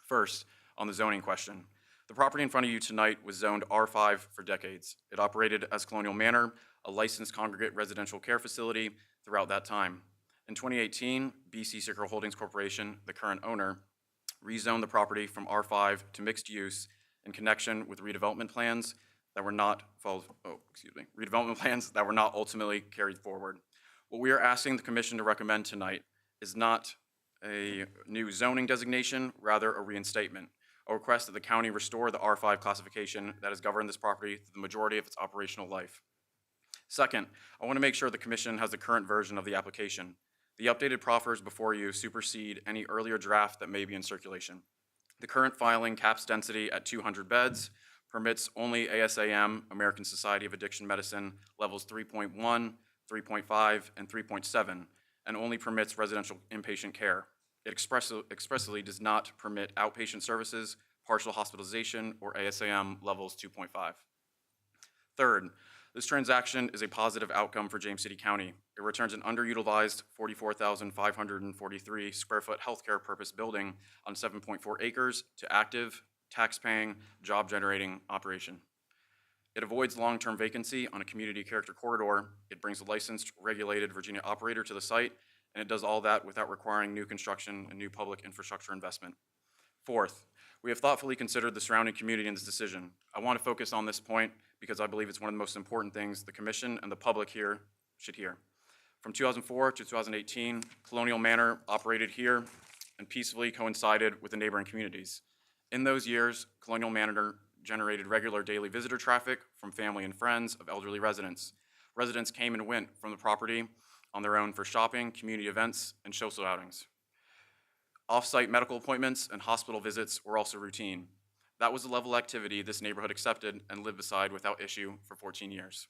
S16: First, on the zoning question. The property in front of you tonight was zoned R5 for decades. It operated as Colonial Manor, a licensed congregate residential care facility throughout that time. In 2018, BC Secure Holdings Corporation, the current owner, rezoned the property from R5 to mixed use in connection with redevelopment plans that were not ultimately carried forward. What we are asking the Commission to recommend tonight is not a new zoning designation, rather a reinstatement. A request that the county restore the R5 classification that has governed this property through the majority of its operational life. Second, I want to make sure the Commission has the current version of the application. The updated proffers before you supersede any earlier draft that may be in circulation. The current filing caps density at 200 beds, permits only ASAM, American Society of Addiction Medicine, levels 3.1, 3.5, and 3.7, and only permits residential inpatient care. It expressly does not permit outpatient services, partial hospitalization, or ASAM levels 2.5. Third, this transaction is a positive outcome for James City County. It returns an underutilized 44,543 square foot healthcare purpose building on 7.4 acres to active, tax-paying, job-generating operation. It avoids long-term vacancy on a community character corridor. It brings a licensed, regulated Virginia operator to the site, and it does all that without requiring new construction and new public infrastructure investment. Fourth, we have thoughtfully considered the surrounding community in this decision. I want to focus on this point because I believe it's one of the most important things the Commission and the public here should hear. From 2004 to 2018, Colonial Manor operated here and peacefully coincided with the neighboring communities. In those years, Colonial Manor generated regular daily visitor traffic from family and friends of elderly residents. Residents came and went from the property on their own for shopping, community events, and social outings. Off-site medical appointments and hospital visits were also routine. That was the level of activity this neighborhood accepted and lived beside without issue for 14 years.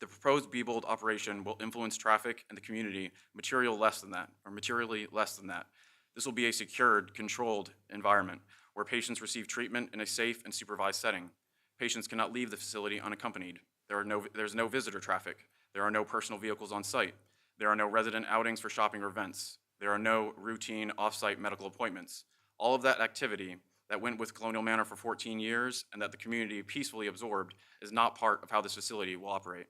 S16: The proposed Beebold operation will influence traffic in the community materially less than that. This will be a secured, controlled environment where patients receive treatment in a safe and supervised setting. Patients cannot leave the facility unaccompanied. There's no visitor traffic. There are no personal vehicles on site. There are no resident outings for shopping or events. There are no routine off-site medical appointments. All of that activity that went with Colonial Manor for 14 years and that the community peacefully absorbed is not part of how this facility will operate.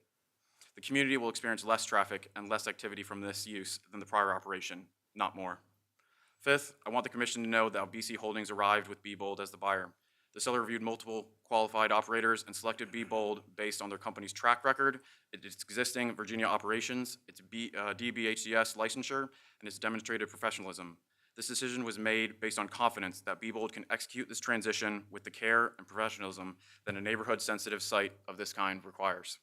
S16: The community will experience less traffic and less activity from this use than the prior operation, not more. Fifth, I want the Commission to know that BC Holdings arrived with Beebold as the buyer. The seller reviewed multiple qualified operators and selected Beebold based on their company's track record, its existing Virginia operations, its DBHDS licensure, and its demonstrated professionalism. This decision was made based on confidence that Beebold can execute this transition with the care and professionalism that a neighborhood-sensitive site of this kind requires.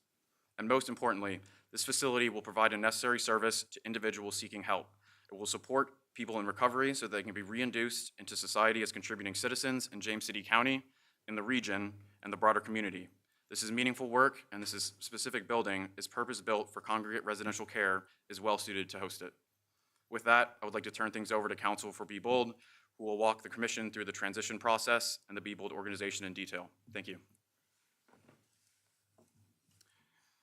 S16: And most importantly, this facility will provide a necessary service to individuals seeking help. It will support people in recovery so they can be reintroduced into society as contributing citizens in James City County, in the region, and the broader community. This is meaningful work, and this specific building is purpose-built for congregate residential care, is well-suited to host it. With that, I would like to turn things over to Counsel for Beebold, who will walk the Commission through the transition process and the Beebold organization in detail. Thank you.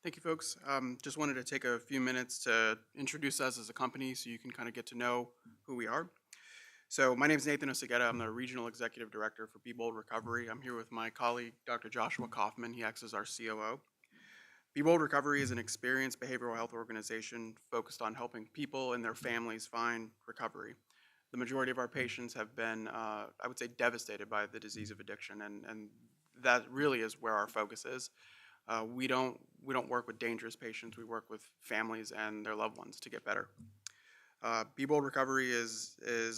S17: Thank you, folks. Just wanted to take a few minutes to introduce us as a company so you can kind of get to know who we are. So my name is Nathan Oseguera. I'm the Regional Executive Director for Beebold Recovery. I'm here with my colleague, Dr. Joshua Kaufman. He acts as our COO. Beebold Recovery is an experienced behavioral health organization focused on helping people and their families find recovery. The majority of our patients have been, I would say, devastated by the disease of addiction, and that really is where our focus is. We don't work with dangerous patients. We work with families and their loved ones to get better. Beebold Recovery is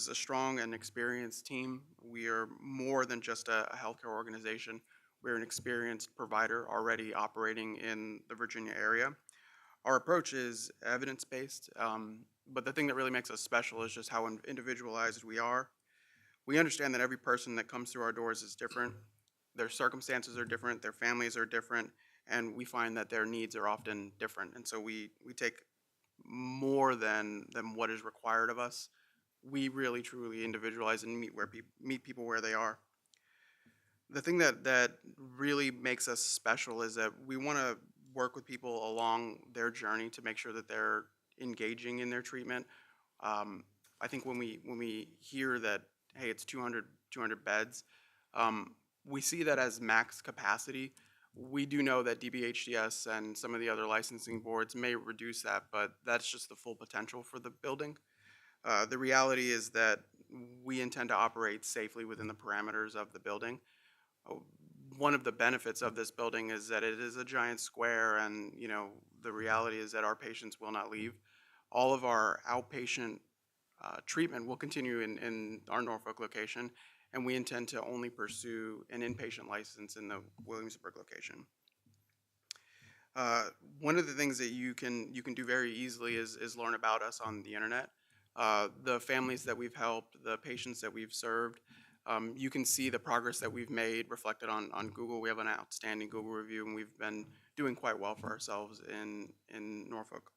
S17: a strong and experienced team. We are more than just a healthcare organization. We're an experienced provider already operating in the Virginia area. Our approach is evidence-based, but the thing that really makes us special is just how individualized we are. We understand that every person that comes through our doors is different. Their circumstances are different, their families are different, and we find that their needs are often different. And so we take more than what is required of us. We really, truly individualize and meet people where they are. The thing that really makes us special is that we want to work with people along their journey to make sure that they're engaging in their treatment. I think when we hear that, hey, it's 200 beds, we see that as max capacity. We do know that DBHDS and some of the other licensing boards may reduce that, but that's just the full potential for the building. The reality is that we intend to operate safely within the parameters of the building. One of the benefits of this building is that it is a giant square, and the reality is that our patients will not leave. All of our outpatient treatment will continue in our Norfolk location, and we intend to only pursue an inpatient license in the Williamsburg location. One of the things that you can do very easily is learn about us on the internet. The families that we've helped, the patients that we've served, You can see the progress that we've made reflected on Google. We have an outstanding Google review, and we've been doing quite well for ourselves in Norfolk.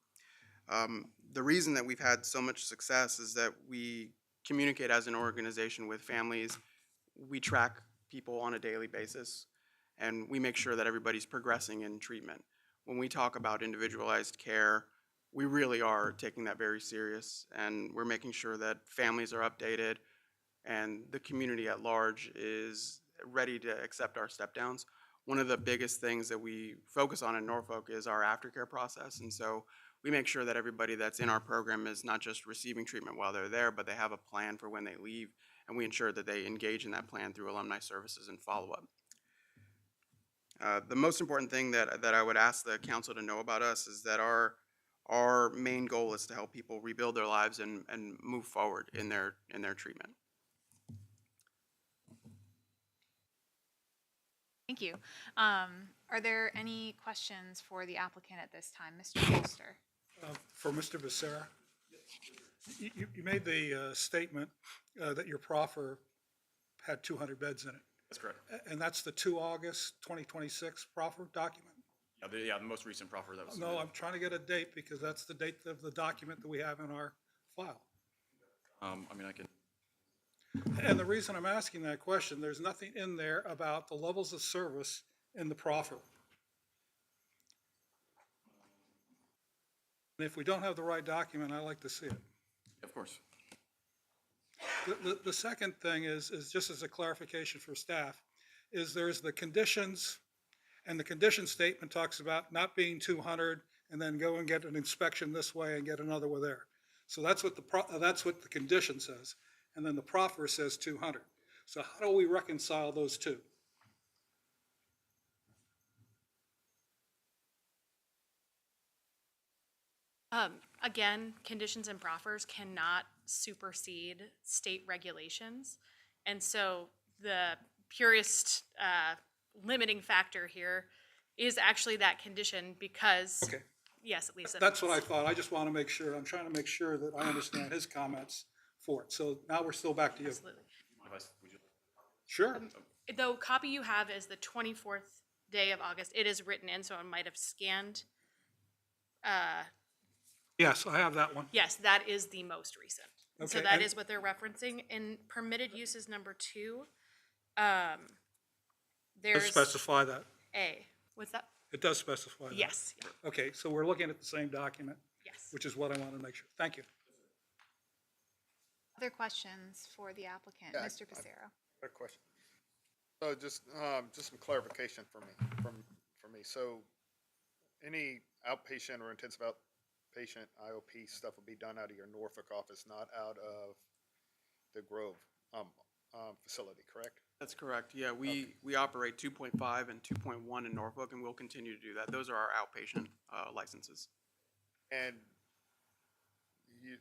S17: The reason that we've had so much success is that we communicate as an organization with families. We track people on a daily basis, and we make sure that everybody's progressing in treatment. When we talk about individualized care, we really are taking that very serious, and we're making sure that families are updated and the community at large is ready to accept our step downs. One of the biggest things that we focus on in Norfolk is our aftercare process, and so we make sure that everybody that's in our program is not just receiving treatment while they're there, but they have a plan for when they leave, and we ensure that they engage in that plan through alumni services and follow-up. The most important thing that I would ask the council to know about us is that our main goal is to help people rebuild their lives and move forward in their treatment.
S1: Thank you. Are there any questions for the applicant at this time? Mr. Holster?
S3: For Mr. Becerra, you made the statement that your proffer had 200 beds in it.
S16: That's correct.
S3: And that's the 2 August 2026 proffer document?
S16: Yeah, the most recent proffer that was
S3: No,
S16: submitted.
S3: I'm trying to get a date because that's the date of the document that we have in our file.
S16: I mean, I can.
S3: And the reason I'm asking that question, there's nothing in there about the levels of service in the proffer. And if we don't have the right document, I like to see it.
S16: Of course.
S3: The second thing is just as a clarification for staff, is there's the conditions, and the condition statement talks about not being 200 and then go and get an inspection this way and get another one there. So that's what the condition says. And then the proffer says 200. So how do we reconcile those two?
S14: Again, conditions and proffers cannot supersede state regulations. And so the purest limiting factor here is actually that condition because,
S3: Okay.
S14: yes, Lisa.
S3: That's what I thought. I just want to make sure, I'm trying to make sure that I understand his comments for it. So now we're still back to you.
S14: Absolutely.
S3: Sure.
S14: The copy you have is the 24th day of August. It is written in, so I might have scanned.
S3: Yes, I have that one.
S14: Yes, that is the most recent. And so
S3: Okay,
S14: that
S3: and-
S14: is what they're referencing. In permitted uses number 2,
S3: Does
S14: there's
S3: specify that.
S14: A. What's that?
S3: It does specify that.
S14: Yes. Yeah.
S3: Okay, so we're looking at the same document,
S14: Yes.
S3: which is what I want to make sure. Thank you.
S1: Other questions for the applicant?
S13: Yeah,
S1: Mr. Becerra?
S13: Quick question. So just some clarification for me. So any outpatient or intensive outpatient IOP stuff will be done out of your Norfolk office, not out of the Grove facility, correct?
S17: That's correct. Yeah, we operate 2.5 and 2.1 in Norfolk, and we'll continue to do that. Those are our outpatient licenses.
S13: And you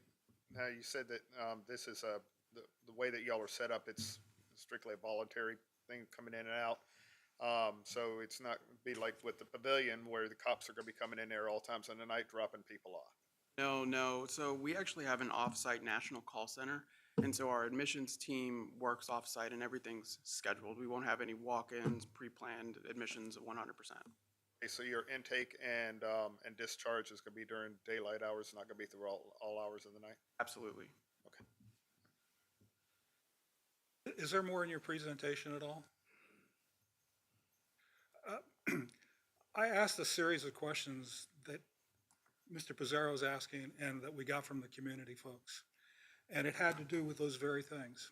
S13: said that this is the way that y'all are set up. It's strictly a voluntary thing coming in and out. So it's not be like with the pavilion where the cops are going to be coming in there all times in the night dropping people off.
S17: No. So we actually have an off-site national call center, and so our admissions team works off-site and everything's scheduled. We won't have any walk-ins, pre-planned admissions of 100%.
S13: Okay, so your intake and discharge is going to be during daylight hours, not going to be through all hours of the night?
S17: Absolutely.
S3: Is there more in your presentation at all? I asked a series of questions that Mr. Pizarro was asking and that we got from the community folks. And it had to do with those very things.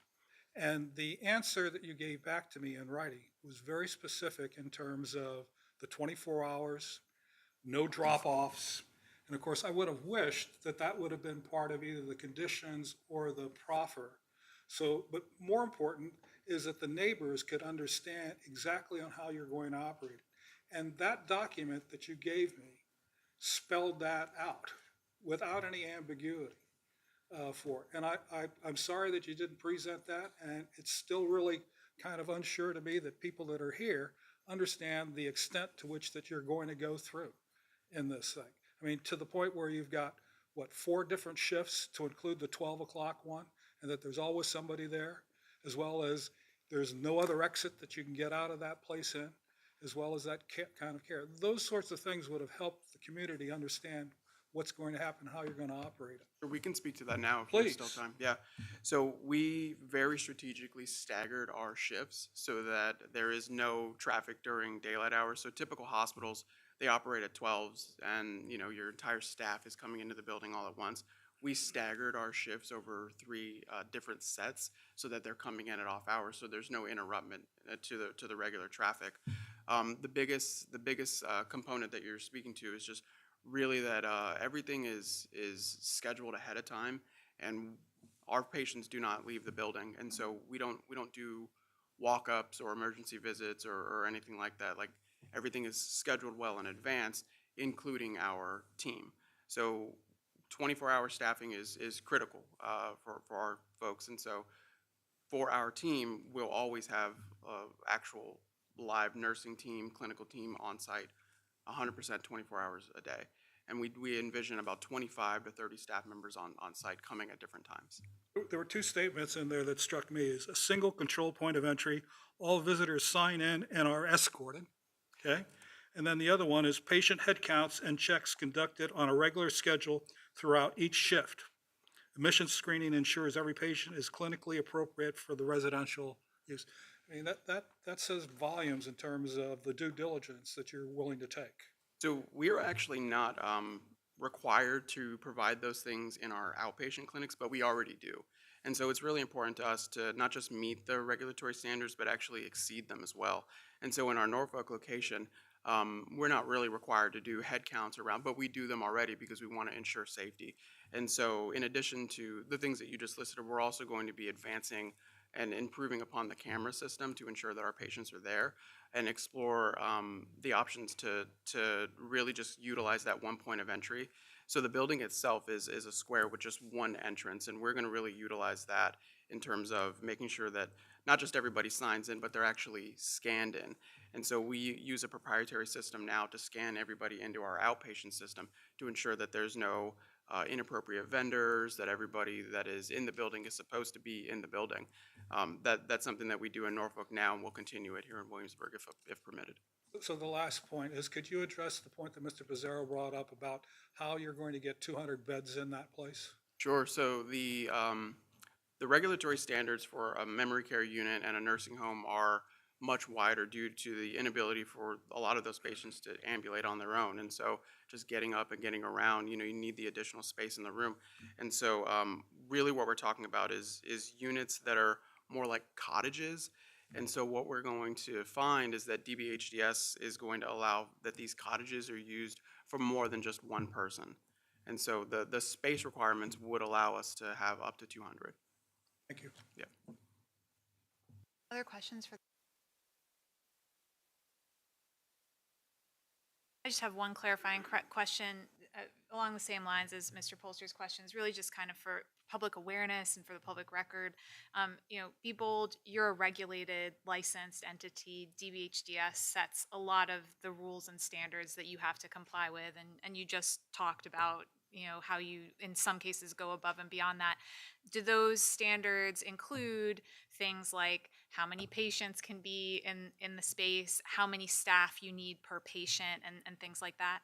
S3: And the answer that you gave back to me in writing was very specific in terms of the 24 hours, no drop-offs. And of course, I would have wished that that would have been part of either the conditions or the proffer. So, but more important is that the neighbors could understand exactly on how you're going to operate. And that document that you gave me spelled that out without any ambiguity for it. And I'm sorry that you didn't present that, and it's still really kind of unsure to me that people that are here understand the extent to which that you're going to go through in this thing. I mean, to the point where you've got, what, 4 different shifts to include the 12 o'clock one, and that there's always somebody there, as well as There's no other exit that you can get out of that place in, as well as that kind of care. Those sorts of things would have helped the community understand what's going to happen, how you're going to operate it.
S17: We can speak to that now if there's still
S3: Please.
S17: time. Yeah. So we very strategically staggered our shifts so that there is no traffic during daylight hours. So typical hospitals, they operate at 12s and, you know, your entire staff is coming into the building all at once. We staggered our shifts over three different sets so that they're coming in at off hours, so there's no interruption to the regular traffic. The biggest component that you're speaking to is just really that everything is scheduled ahead of time, and our patients do not leave the building, and so we don't do walk-ups or emergency visits or anything like that. Like, everything is scheduled well in advance, including our team. So 24-hour staffing is critical for our folks, and so for our team, we'll always have actual live nursing team, clinical team on site 100% 24 hours a day. And we envision about 25 to 30 staff members on site coming at different times.
S3: There were two statements in there that struck me as a single control point of entry. All visitors sign in and are escorted, okay? And then the other one is patient head counts and checks conducted on a regular schedule throughout each shift. Admission screening ensures every patient is clinically appropriate for the residential use. I mean, that says volumes in terms of the due diligence that you're willing to take.
S17: So we are actually not required to provide those things in our outpatient clinics, but we already do. And so it's really important to us to not just meet the regulatory standards, but actually exceed them as well. And so in our Norfolk location, we're not really required to do head counts around, but we do them already because we want to ensure safety. And so in addition to the things that you just listed, we're also going to be advancing and improving upon the camera system to ensure that our patients are there and explore the options to really just utilize that one point of entry. So the building itself is a square with just one entrance, and we're going to really utilize that in terms of making sure that not just everybody signs in, but they're actually scanned in. And so we use a proprietary system now to scan everybody into our outpatient system to ensure that there's no inappropriate vendors, that everybody that is in the building is supposed to be in the building. That's something that we do in Norfolk now, and we'll continue it here in Williamsburg if permitted.
S3: So the last point is, could you address the point that Mr. Pizzaro brought up about how you're going to get 200 beds in that place?
S17: Sure. So the regulatory standards for a memory care unit and a nursing home are much wider due to the inability for a lot of those patients to ambulate on their own. And so just getting up and getting around, you need the additional space in the room. And so really what we're talking about is units that are more like cottages. And so what we're going to find is that DBHDS is going to allow that these cottages are used for more than just one person. And so the space requirements would allow us to have up to 200.
S3: Thank you.
S17: Yeah.
S1: Other questions for? I just have one clarifying question along the same lines as Mr. Polster's questions, really just kind of for public awareness and for the public record. Be Bold, you're a regulated, licensed entity. DBHDS sets a lot of the rules and standards that you have to comply with, and you just talked about how you in some cases go above and beyond that. Do those standards include things like how many patients can be in the space, how many staff you need per patient, and things like that?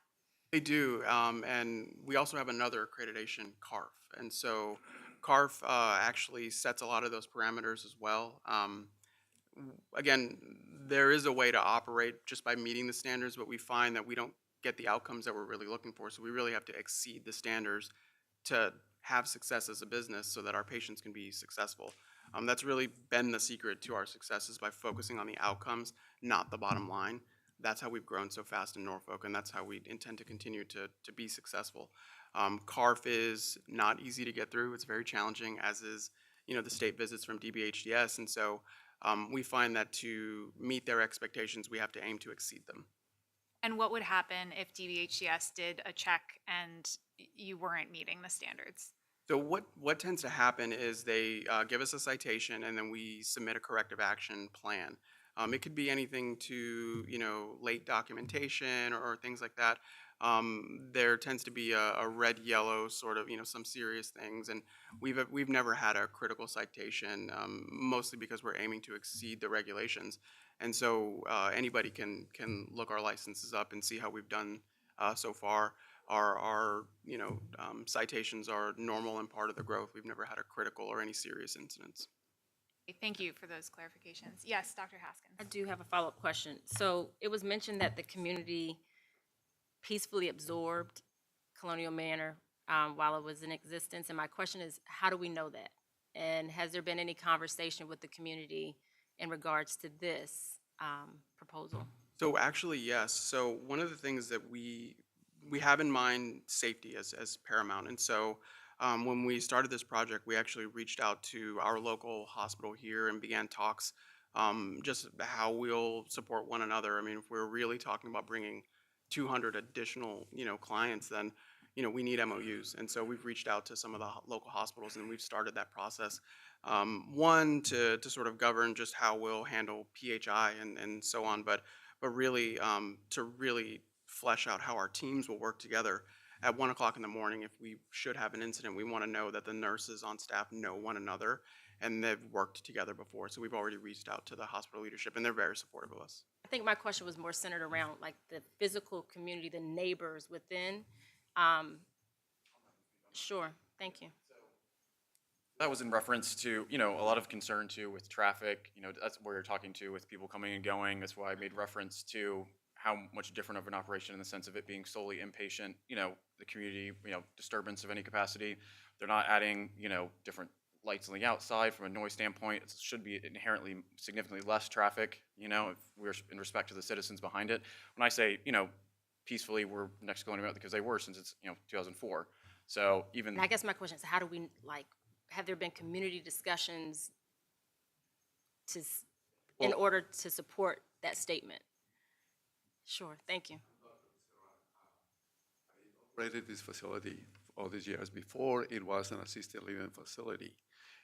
S17: They do, and we also have another accreditation, CARF. And so CARF actually sets a lot of those parameters as well. Again, there is a way to operate just by meeting the standards, but we find that we don't get the outcomes that we're really looking for. So we really have to exceed the standards to have success as a business so that our patients can be successful. That's really been the secret to our success, is by focusing on the outcomes, not the bottom line. That's how we've grown so fast in Norfolk, and that's how we intend to continue to be successful. CARF is not easy to get through. It's very challenging, as is the state visits from DBHDS. And so we find that to meet their expectations, we have to aim to exceed them.
S1: And what would happen if DBHDS did a check and you weren't meeting the standards?
S17: So what tends to happen is they give us a citation, and then we submit a corrective action plan. It could be anything to late documentation or things like that. there tends to be a red, yellow sort of, some serious things. And we've never had a critical citation, mostly because we're aiming to exceed the regulations. And so anybody can look our licenses up and see how we've done so far. Our citations are normal and part of the growth. We've never had a critical or any serious incidents.
S1: Thank you for those clarifications. Yes, Dr. Haskins.
S15: I do have a follow-up question. So it was mentioned that the community peacefully absorbed Colonial Manor while it was in existence. And my question is, how do we know that? And has there been any conversation with the community in regards to this proposal?
S17: So actually, yes. So one of the things that we have in mind safety as paramount. And so when we started this project, we actually reached out to our local hospital here and began talks just how we'll support one another. I mean, if we're really talking about bringing 200 additional, clients, then, we need MOUs. And so we've reached out to some of the local hospitals and we've started that process. One, to sort of govern just how we'll handle PHI and so on, but really to really flesh out how our teams will work together. At 1 o'clock in the morning, if we should have an incident, we want to know that the nurses on staff know one another and they've worked together before. So we've already reached out to the hospital leadership and they're very supportive of us.
S15: I think my question was more centered around like the physical community, the neighbors within. Sure, thank you.
S16: That was in reference to, a lot of concern too with traffic. That's where you're talking to with people coming and going. That's why I made reference to how much different of an operation in the sense of it being solely inpatient, the community, disturbance of any capacity. They're not adding, different lights on the outside from a noise standpoint. It should be inherently significantly less traffic, if we're in respect to the citizens behind it. When I say, peacefully, we're next going about because they were since it's, 2004. So even.
S15: And I guess my question is, how do we, have there been community discussions in order to support that statement? Sure, thank you.
S18: Operated this facility all these years. Before, it was an assisted living facility.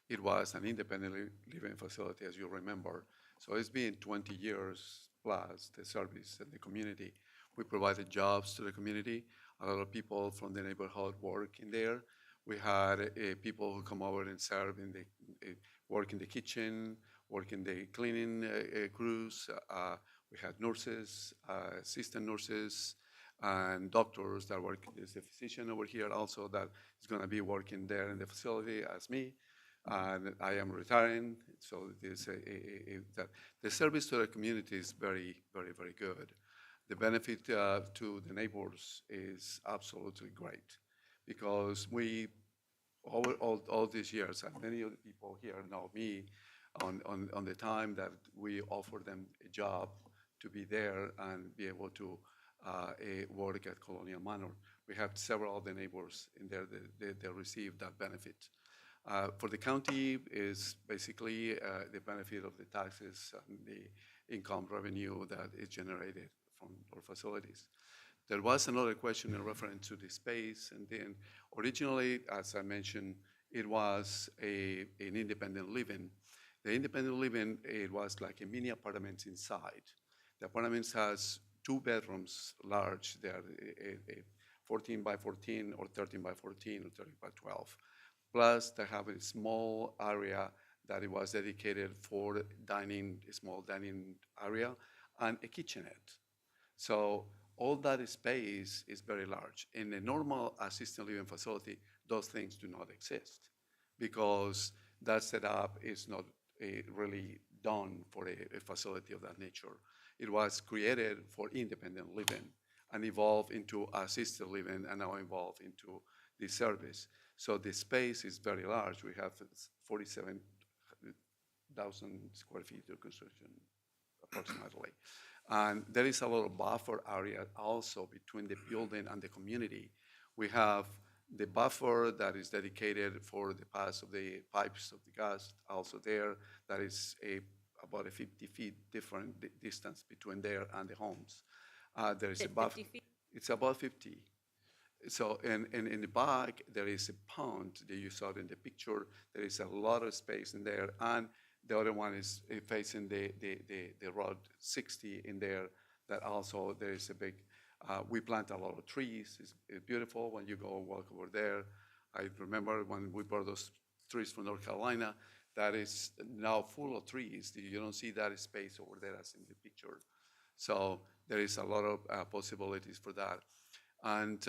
S18: It was an independent living facility, as you remember. So it's been 20 years plus the service and the community. We provided jobs to the community. A lot of people from the neighborhood work in there. We had people who come over and serve in the work in the kitchen, work in the cleaning crews. We had nurses, assistant nurses, and doctors that work. There's a physician over here also that is going to be working there in the facility as me. And I am retiring, so there's that the service to the community is very, very, very good. The benefit to the neighbors is absolutely great, because we, over all these years, and many of the people here know me, on the time that we offer them a job to be there and be able to work at Colonial Manor. We have several of the neighbors in there that they receive that benefit. For the county is basically the benefit of the taxes and the income revenue that is generated from our facilities. There was another question in reference to the space, and then originally, as I mentioned, it was an independent living. The independent living, it was like a mini apartments inside. The apartments has 2 bedrooms large. They're 14 by 14 or 13 by 14 or 13 by 12. Plus, they have a small area that it was dedicated for dining, a small dining area, and a kitchenette. So all that space is very large. In a normal assisted living facility, those things do not exist, because that setup is not really done for a facility of that nature. It was created for independent living and evolved into assisted living and now evolved into the service. So the space is very large. We have 47,000 square feet of construction, approximately. And there is a lot of buffer area also between the building and the community. We have the buffer that is dedicated for the pass of the pipes of the gas also there. That is about a 50 feet different distance between there and the homes. There is a buffer. It's about 50. So in the back, there is a pond that you saw in the picture. There is a lot of space in there. And the other one is facing the road 60 in there, that also there is a big We plant a lot of trees. It's beautiful when you go and walk over there. I remember when we brought those trees from North Carolina, that is now full of trees. You don't see that space over there as in the picture. So there is a lot of possibilities for that. And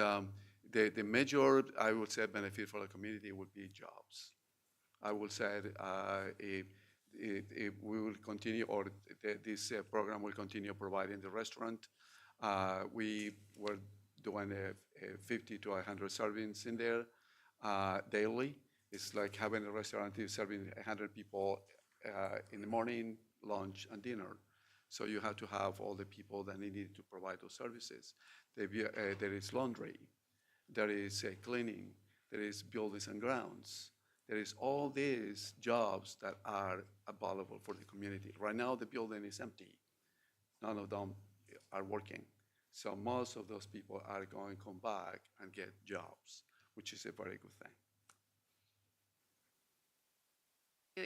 S18: the major, I would say, benefit for the community would be jobs. I would say if we will continue, or this program will continue providing the restaurant. We were doing 50 to 100 servings in there daily. It's like having a restaurant serving 100 people in the morning, lunch, and dinner. So you have to have all the people that needed to provide those services. There is laundry, there is cleaning, there is buildings and grounds. There is all these jobs that are available for the community. Right now, the building is empty. None of them are working. So most of those people are going to come back and get jobs, which is a very good thing.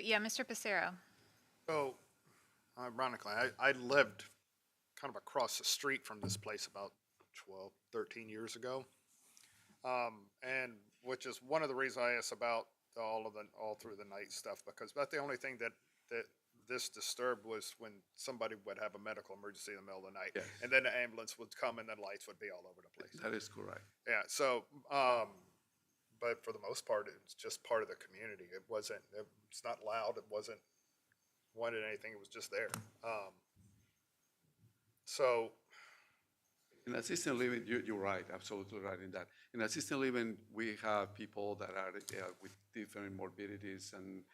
S1: Yeah, Mr. Pacero.
S13: So, ironically, I lived kind of across the street from this place about 12, 13 years ago. And which is one of the reasons I asked about all through the night stuff, because about the only thing that this disturbed was when somebody would have a medical emergency in the middle of the night.
S18: Yes.
S13: And then the ambulance would come and then lights would be all over the place.
S18: That is correct.
S13: Yeah, so, but for the most part, it's just part of the community. It's not loud. It wasn't wanted anything. It was just there. So.
S18: In assisted living, you're right, absolutely right in that. In assisted living, we have people that are with different morbidities, and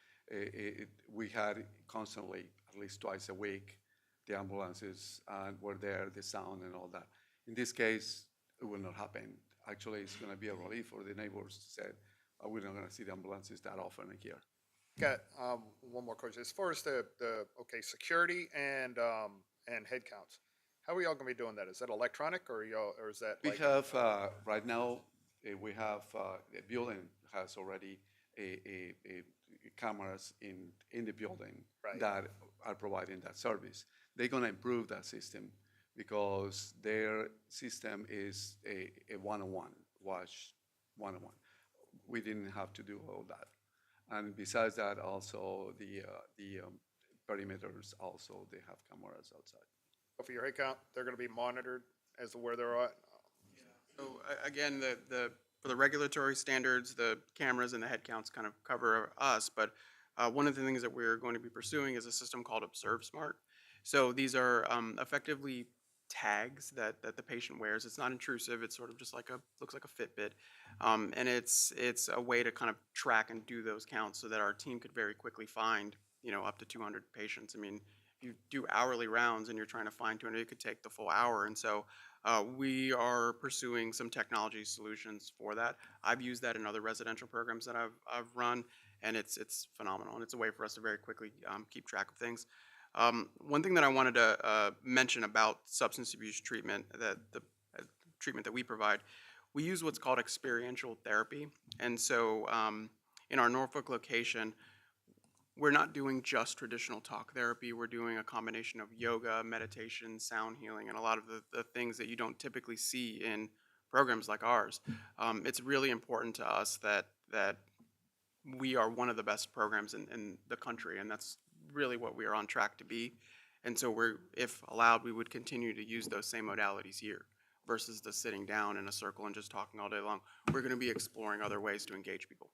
S18: we had constantly, at least twice a week, the ambulances were there, the sound and all that. In this case, it will not happen. Actually, it's going to be a relief for the neighbors to say, oh, we're not going to see the ambulances that often here.
S13: Got one more question. As far as the security and head counts, how are y'all gonna be doing that? Is that electronic or is that?
S18: We have right now. We have the building has already a cameras in the building that are providing that service. They're gonna improve that system because their system is a one-on-one, watch one-on-one. We didn't have to do all that. And besides that, also the perimeters, also they have cameras outside.
S13: For your head count, they're going to be monitored as to where they're at.
S17: So again, for the regulatory standards, the cameras and the head counts kind of cover us, but one of the things that we're going to be pursuing is a system called Observe Smart. So these are effectively tags that the patient wears. It's not intrusive. It's sort of just looks like a Fitbit. And it's a way to kind of track and do those counts so that our team could very quickly find, up to 200 patients. I mean, if you do hourly rounds and you're trying to find 200, it could take the full hour. And so we are pursuing some technology solutions for that. I've used that in other residential programs that I've run, and it's phenomenal. And it's a way for us to very quickly keep track of things. One thing that I wanted to mention about substance abuse treatment, that the treatment that we provide, we use what's called experiential therapy. And so in our Norfolk location, we're not doing just traditional talk therapy. We're doing a combination of yoga, meditation, sound healing, and a lot of the things that you don't typically see in programs like ours. It's really important to us that we are one of the best programs in the country, and that's really what we are on track to be. And so if allowed, we would continue to use those same modalities here versus the sitting down in a circle and just talking all day long. We're going to be exploring other ways to engage people.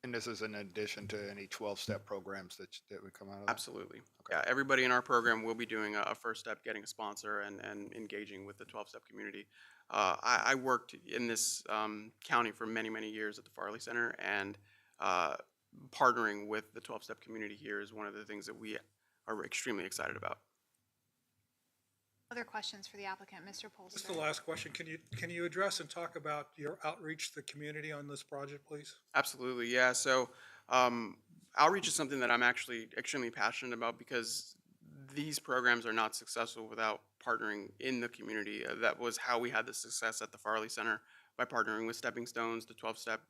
S13: And this is in addition to any 12-step programs that would come out of that?
S17: Absolutely. Okay. Yeah, everybody in our program will be doing a first step, getting a sponsor, and engaging with the 12-step community. I worked in this county for many, many years at the Farley Center, and partnering with the 12-step community here is one of the things that we are extremely excited about.
S1: Other questions for the applicant, Mr. Polster?
S3: Just the last question. Can you address and talk about your outreach to the community on this project, please?
S17: Absolutely, yeah. So outreach is something that I'm actually extremely passionate about because these programs are not successful without partnering in the community. That was how we had the success at the Farley Center, by partnering with Stepping Stones. The 12-step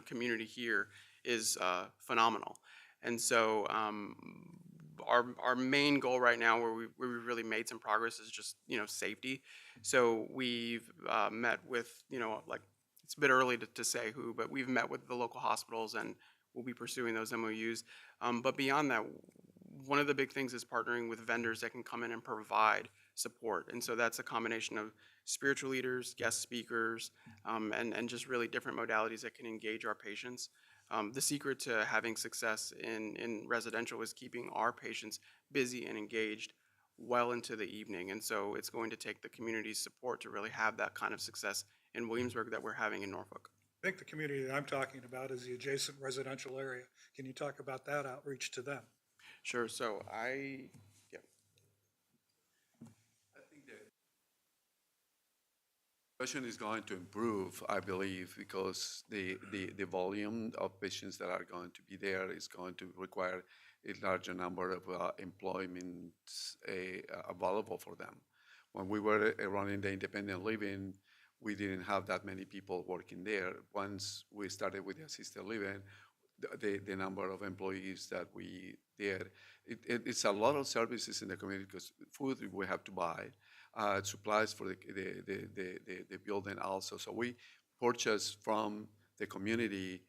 S17: community here is phenomenal. And so our main goal right now, where we really made some progress, is just safety. So we've met with like, it's a bit early to say who, but we've met with the local hospitals and we'll be pursuing those MOUs. But beyond that, one of the big things is partnering with vendors that can come in and provide support. And so that's a combination of spiritual leaders, guest speakers, and just really different modalities that can engage our patients. The secret to having success in residential is keeping our patients busy and engaged well into the evening. And so it's going to take the community's support to really have that kind of success in Williamsburg that we're having in Norfolk.
S3: I think the community that I'm talking about is the adjacent residential area. Can you talk about that outreach to them?
S17: Sure. So yeah.
S18: Situation is going to improve, I believe, because the volume of patients that are going to be there is going to require a larger number of employments available for them. When we were running the independent living, we didn't have that many people working there. Once we started with the assisted living, the number of employees that we did, it's a lot of services in the community, because food we have to buy, supplies for the building also. So we purchase from the community,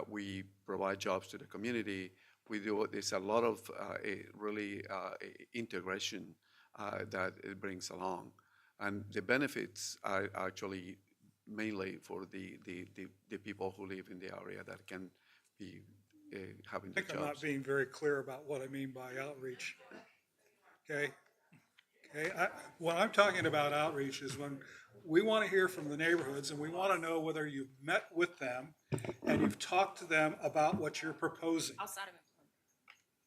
S18: we provide jobs to the community. There's a lot of integration that it brings along. And the benefits are actually mainly for the people who live in the area that can be having the
S3: I think
S18: jobs.
S3: I'm not being very clear about what I mean by outreach. Okay? What I'm talking about outreach is when we want to hear from the neighborhoods and we want to know whether you've met with them and you've talked to them about what you're proposing.
S15: Outside of employment.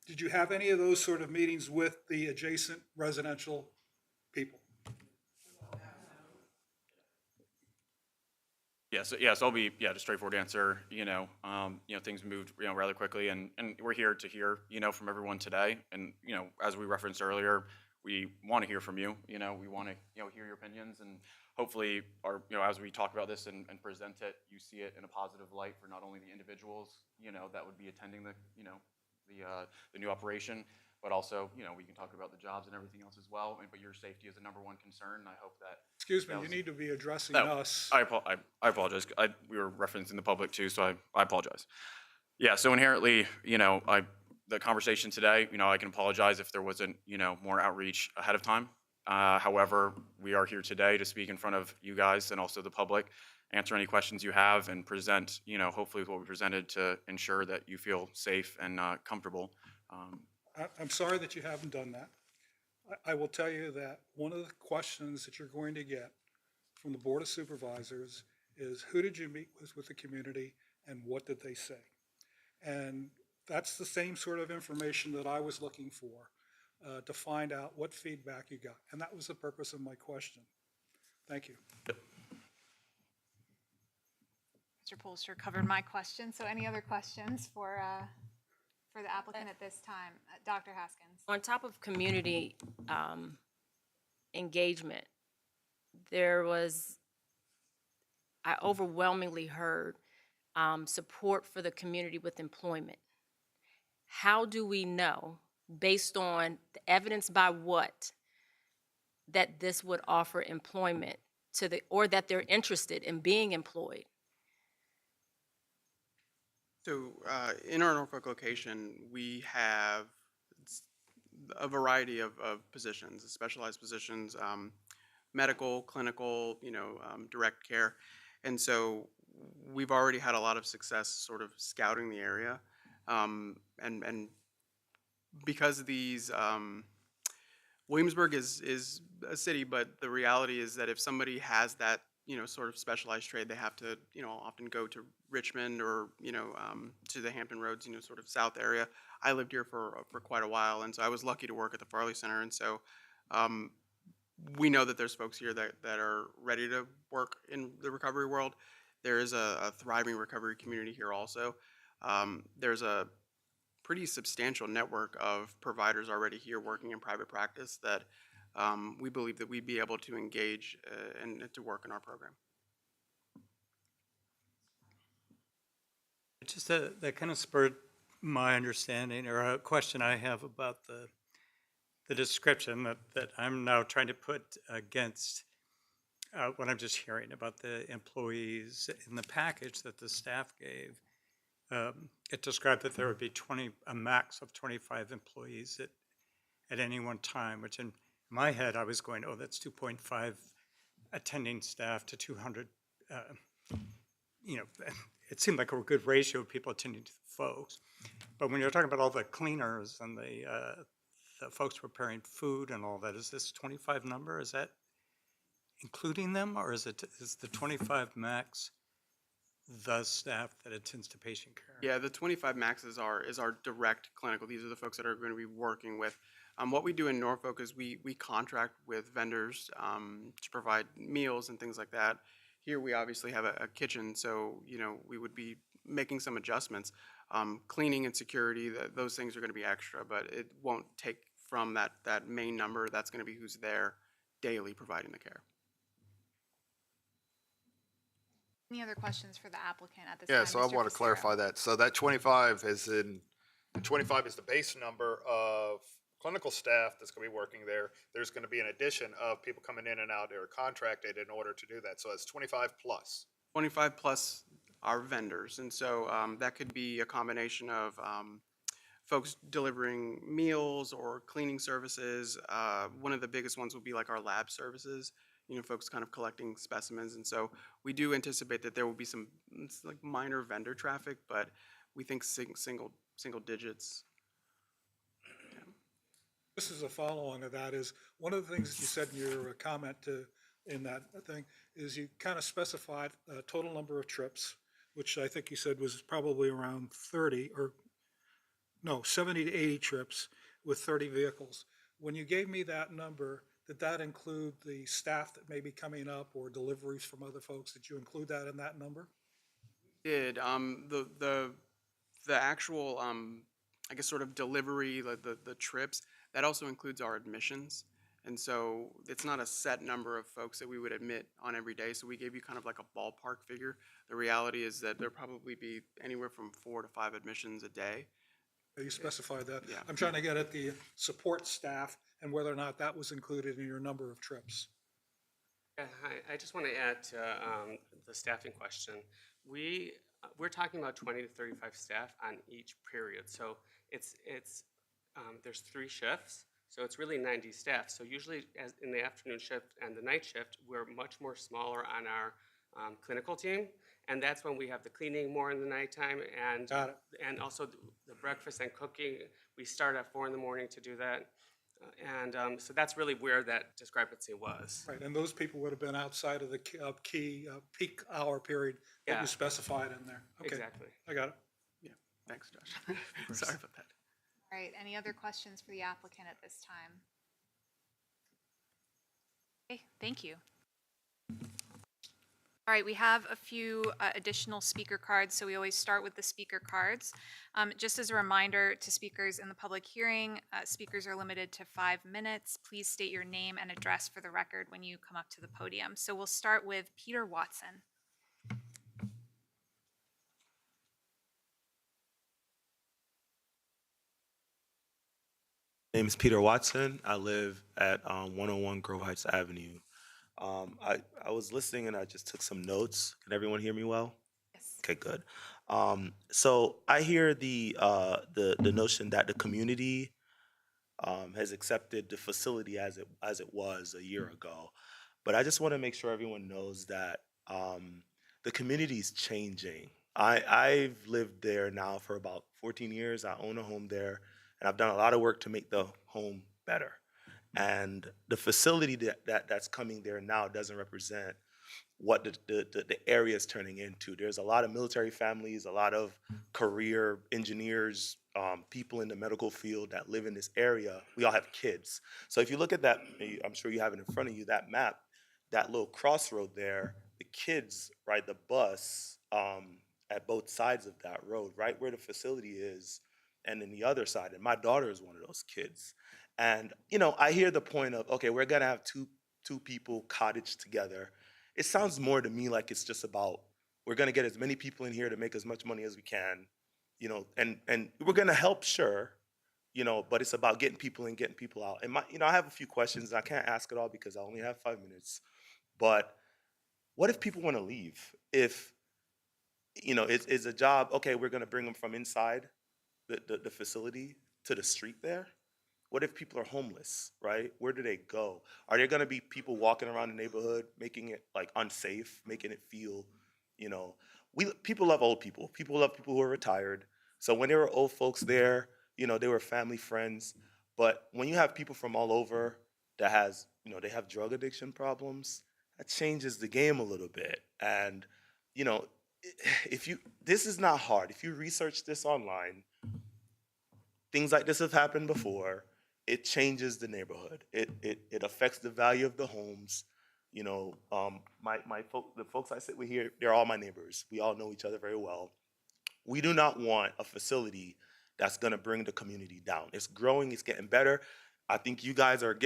S3: Did you have any of those sort of meetings with the adjacent residential people?
S16: So I'll be, just straightforward answer, things moved, rather quickly, and we're here to hear, from everyone today. And, as we referenced earlier, we want to hear from you, we want to, hear your opinions, and hopefully as we talk about this and present it, you see it in a positive light for not only the individuals, that would be attending the new operation, but also, we can talk about the jobs and everything else as well. But your safety is the number one concern, and I hope that.
S3: Excuse me, you need to be addressing us.
S16: I apologize. We were referencing the public too, so I apologize. Yeah, so inherently, the conversation today, I can apologize if there wasn't, more outreach ahead of time. However, we are here today to speak in front of you guys and also the public, answer any questions you have, and present, hopefully what we presented to ensure that you feel safe and comfortable.
S3: I'm sorry that you haven't done that. I will tell you that one of the questions that you're going to get from the Board of Supervisors is, who did you meet with the community and what did they say? And that's the same sort of information that I was looking for to find out what feedback you got. And that was the purpose of my question. Thank you.
S1: Mr. Polster covered my question, so any other questions for the applicant at this time? Dr. Haskins.
S15: On top of community engagement, I overwhelmingly heard support for the community with employment. How do we know, based on the evidence by what, that this would offer employment or that they're interested in being employed?
S17: So in our Norfolk location, we have a variety of positions, specialized positions, medical, clinical, direct care. And so we've already had a lot of success sort of scouting the area. And because these, Williamsburg is a city, but the reality is that if somebody has that, sort of specialized trade, they have to, often go to Richmond or, to the Hampton Roads, sort of south area. I lived here for quite a while, and so I was lucky to work at the Farley Center. And so we know that there's folks here that are ready to work in the recovery world. There is a thriving recovery community here also. There's a pretty substantial network of providers already here working in private practice that we believe that we'd be able to engage and to work in our program.
S10: Just that kind of spurred my understanding, or a question I have about the description that I'm now trying to put against what I'm just hearing about the employees in the package that the staff gave. It described that there would be a max of 25 employees at any one time, which in my head, I was going, oh, that's 2.5 attending staff to 200. You know, it seemed like a good ratio of people attending to the folks. But when you're talking about all the cleaners and the folks preparing food and all that, is this 25 number, is that including them, or is the 25 max the staff that attends to patient care?
S17: Yeah, the 25 max is our direct clinical. These are the folks that are going to be working with. What we do in Norfolk is we contract with vendors to provide meals and things like that. Here we obviously have a kitchen, so we would be making some adjustments. Cleaning and security, those things are going to be extra, but it won't take from that main number. That's going to be who's there daily providing the care.
S1: Any other questions for the applicant at this time?
S13: Yeah, so I
S1: Mr.
S13: want to
S1: Becerra?
S13: clarify that. So that 25 is the 25 is the base number of clinical staff that's going to be working there. There's going to be an addition of people coming in and out that are contracted in order to do that. So it's 25 plus.
S17: 25 plus our vendors, and so that could be a combination of folks delivering meals or cleaning services. One of the biggest ones will be like our lab services, folks kind of collecting specimens. And so we do anticipate that there will be some like minor vendor traffic, but we think single digits.
S3: This is a follow-on to that, is one of the things that you said in your comment in that thing is you kind of specified a total number of trips, which I think you said was probably around 70 to 80 trips with 30 vehicles. When you gave me that number, did that include the staff that may be coming up or deliveries from other folks? Did you include that in that number?
S17: Did the actual I guess sort of delivery, like the trips, that also includes our admissions. And so it's not a set number of folks that we would admit on every day. So we gave you kind of like a ballpark figure. The reality is that there'll probably be anywhere from 4 to 5 admissions a day.
S3: You specified that.
S17: Yeah.
S3: I'm trying to get at the support staff and whether or not that was included in your number of trips.
S19: Hi, I just want to add to the staffing question. We're talking about 20 to 35 staff on each period. So there's 3 shifts, so it's really 90 staff. So usually in the afternoon shift and the night shift, we're much more smaller on our clinical team. And that's when we have the cleaning more in the nighttime and also the breakfast and cooking. We start at 4 in the morning to do that. So that's really where that discrepancy was.
S3: Right, and those people would have been outside of the key peak hour period that you specified in there. Okay,
S19: exactly.
S3: I got it.
S17: Yeah, thanks, Josh. Sorry about that.
S1: All right, any other questions for the applicant at this time? Okay, thank you. All right, we have a few additional speaker cards, so we always start with the speaker cards. Just as a reminder to speakers in the public hearing, speakers are limited to 5 minutes. Please state your name and address for the record when you come up to the podium. So we'll start with Peter Watson.
S20: My name is Peter Watson. I live at 101 Grove Heights Avenue. I was listening and I just took some notes. Can everyone hear me well?
S1: Yes.
S20: Okay, good. So I hear the notion that the community has accepted the facility as it was a year ago, but I just want to make sure everyone knows that the community is changing. I've lived there now for about 14 years. I own a home there, and I've done a lot of work to make the home better. And the facility that's coming there now doesn't represent what the area is turning into. There's a lot of military families, a lot of career engineers, people in the medical field that live in this area. We all have kids. So if you look at that, I'm sure you have it in front of you, that map, that little crossroad there, the kids ride the bus at both sides of that road, right where the facility is, and then the other side. And my daughter is one of those kids. And, I hear the point of, okay, we're going to have two people cottage together. It sounds more to me like it's just about, we're going to get as many people in here to make as much money as we can, you know, and we're gonna help, sure, you know, but it's about getting people in, getting people out. And I have a few questions. I can't ask it all because I only have 5 minutes. But what if people want to leave? If, it's a job, okay, we're gonna bring them from inside the facility to the street there. What if people are homeless, right? Where do they go? Are there gonna be people walking around the neighborhood making it like unsafe, making it feel, you know, people love old people. People love people who are retired. So when there were old folks there, they were family friends. But when you have people from all over that they have drug addiction problems, that changes the game a little bit. And, you know, this is not hard. If you research this online, things like this have happened before. It changes the neighborhood. It affects the value of the homes. The folks I sit with here, they're all my neighbors. We all know each other very well. We do not want a facility that's going to bring the community down. It's growing. It's getting better. I think you guys are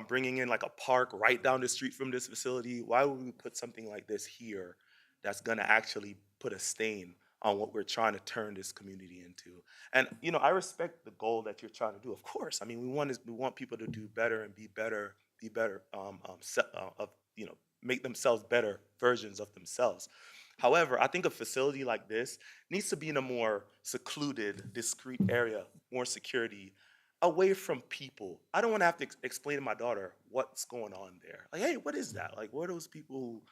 S20: bringing in like a park right down the street from this facility. Why would we put something like this here that's going to actually put a stain on what we're trying to turn this community into? And I respect the goal that you're trying to do. Of course, I mean we want people to do better and be better, make themselves better versions of themselves. However, I think a facility like this needs to be in a more secluded, discreet area, more security, away from people. I don't want to have to explain to my daughter what's going on there. Like, hey, what is that? Like, what are those people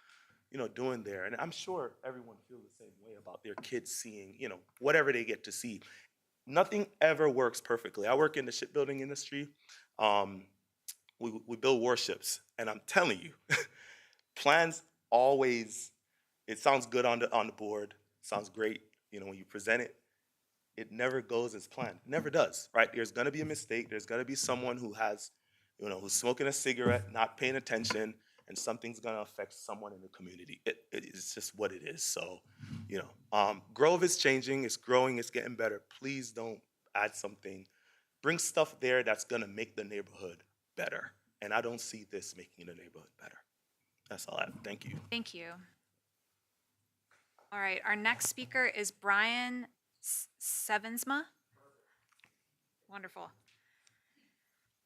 S20: doing there? And I'm sure everyone feels the same way about their kids seeing, whatever they get to see. Nothing ever works perfectly. I work in the shipbuilding industry. We build warships, and I'm telling you, plans always, it sounds good on the board, sounds great, when you present it. It never goes as planned. It never does, right? There's gonna be a mistake. There's gonna be someone who has, who's smoking a cigarette, not paying attention, and something's gonna affect someone in the community. It's just what it is. So, Grove is changing, it's growing, it's getting better. Please don't add something. Bring stuff there that's gonna make the neighborhood better. And I don't see this making the neighborhood better. That's all I have. Thank you.
S1: Thank you. All right, our next speaker is Brian Sevensma. Wonderful.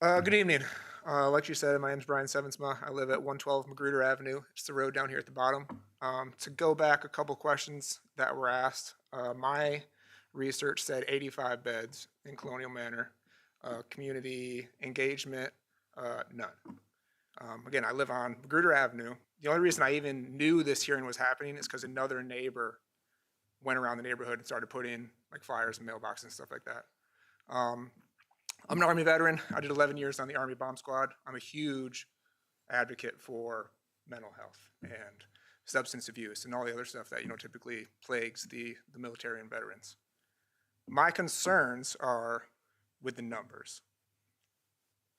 S7: Good evening. Like you said, my name is Brian Sevensma. I live at 112 Magruder Avenue. It's the road down here at the bottom. To go back a couple questions that were asked, my research said 85 beds in Colonial Manor. Community engagement, none. Again, I live on Magruder Avenue. The only reason I even knew this hearing was happening is because another neighbor went around the neighborhood and started putting like flyers and mailboxes and stuff like that. I'm an Army veteran. I did 11 years on the Army bomb squad. I'm a huge advocate for mental health and substance abuse and all the other stuff that typically plagues the military and veterans. My concerns are with the numbers.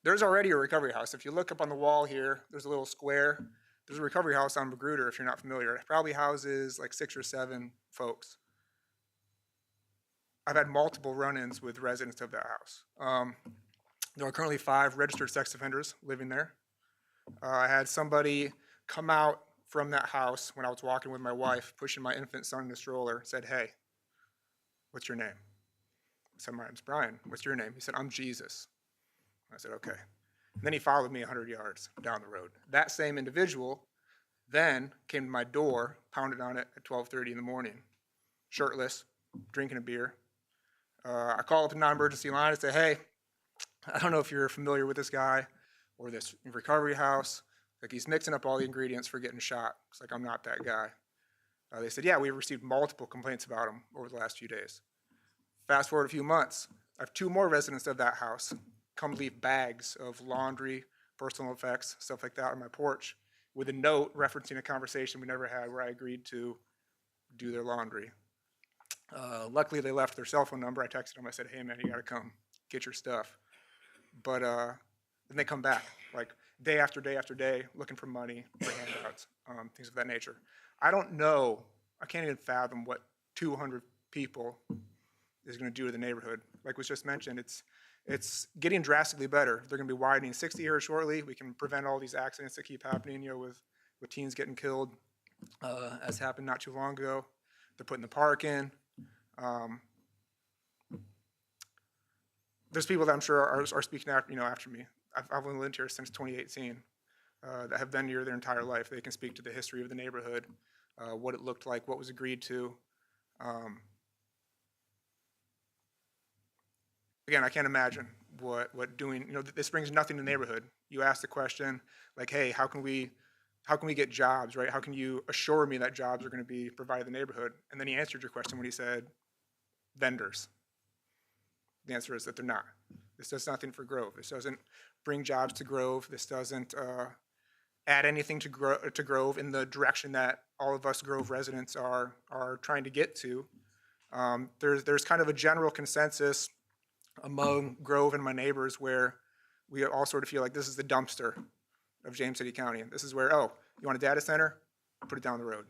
S7: There's already a recovery house. If you look up on the wall here, there's a little square. There's a recovery house on Magruder, if you're not familiar. It probably houses like 6 or 7 folks. I've had multiple run-ins with residents of that house. There are currently 5 registered sex offenders living there. I had somebody come out from that house when I was walking with my wife, pushing my infant son in the stroller, said, "Hey, what's your name?" I said, "My name's Brian. What's your name?" He said, "I'm Jesus." I said, "Okay." And then he followed me 100 yards down the road. That same individual then came to my door, pounded on it at 12:30 in the morning, shirtless, drinking a beer. I call up the non-emergency line and say, "Hey, I don't know if you're familiar with this guy or this recovery house. Like, he's mixing up all the ingredients for getting shot." It's like, "I'm not that guy." They said, "Yeah, we received multiple complaints about him over the last few days." Fast forward a few months, I have 2 more residents of that house come leave bags of laundry, personal effects, stuff like that on my porch with a note referencing a conversation we never had where I agreed to do their laundry. Luckily, they left their cell phone number. I texted them. I said, "Hey, man, you got to come get your stuff." But then they come back, like day after day after day, looking for money, for handouts, things of that nature. I don't know. I can't even fathom what 200 people is going to do to the neighborhood. Like was just mentioned, it's getting drastically better. They're going to be widening 60 here shortly. We can prevent all these accidents that keep happening, with teens getting killed, as happened not too long ago. They're putting the park in. there's people that I'm sure are speaking after, after me. I've only lived here since 2018, that have been here their entire life. They can speak to the history of the neighborhood, what it looked like, what was agreed to. Again, I can't imagine what doing, this brings nothing to the neighborhood. You ask the question like, hey, how can we get jobs, right? How can you assure me that jobs are going to be provided in the neighborhood? And then he answered your question when he said, vendors. The answer is that they're not. This does nothing for Grove. This doesn't bring jobs to Grove. This doesn't add anything to Grove in the direction that all of us Grove residents are trying to get to. There's kind of a general consensus among Grove and my neighbors where we all sort of feel like this is the dumpster of James City County. This is where, oh, you want a data center? Put it down the road.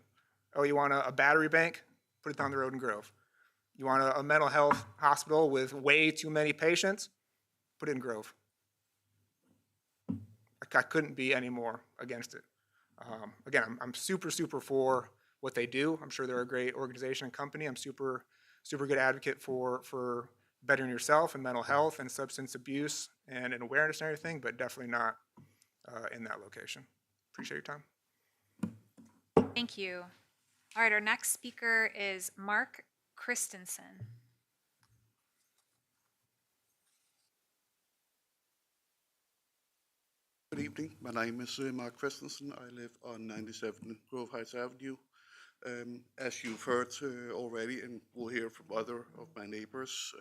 S7: Oh, you want a battery bank? Put it down the road in Grove. You want a mental health hospital with way too many patients? Put it in Grove. I couldn't be any more against it. Again, I'm super for what they do. I'm sure they're a great organization and company. I'm super good advocate for bettering yourself and mental health and substance abuse and awareness and everything, but definitely not in that location. Appreciate your time.
S1: Thank you. All right, our next speaker is Mark Christensen.
S18: Good evening. My name is Mark Christensen. I live on 97 Grove Heights Avenue. As you've heard already, and we'll hear from other of my neighbors,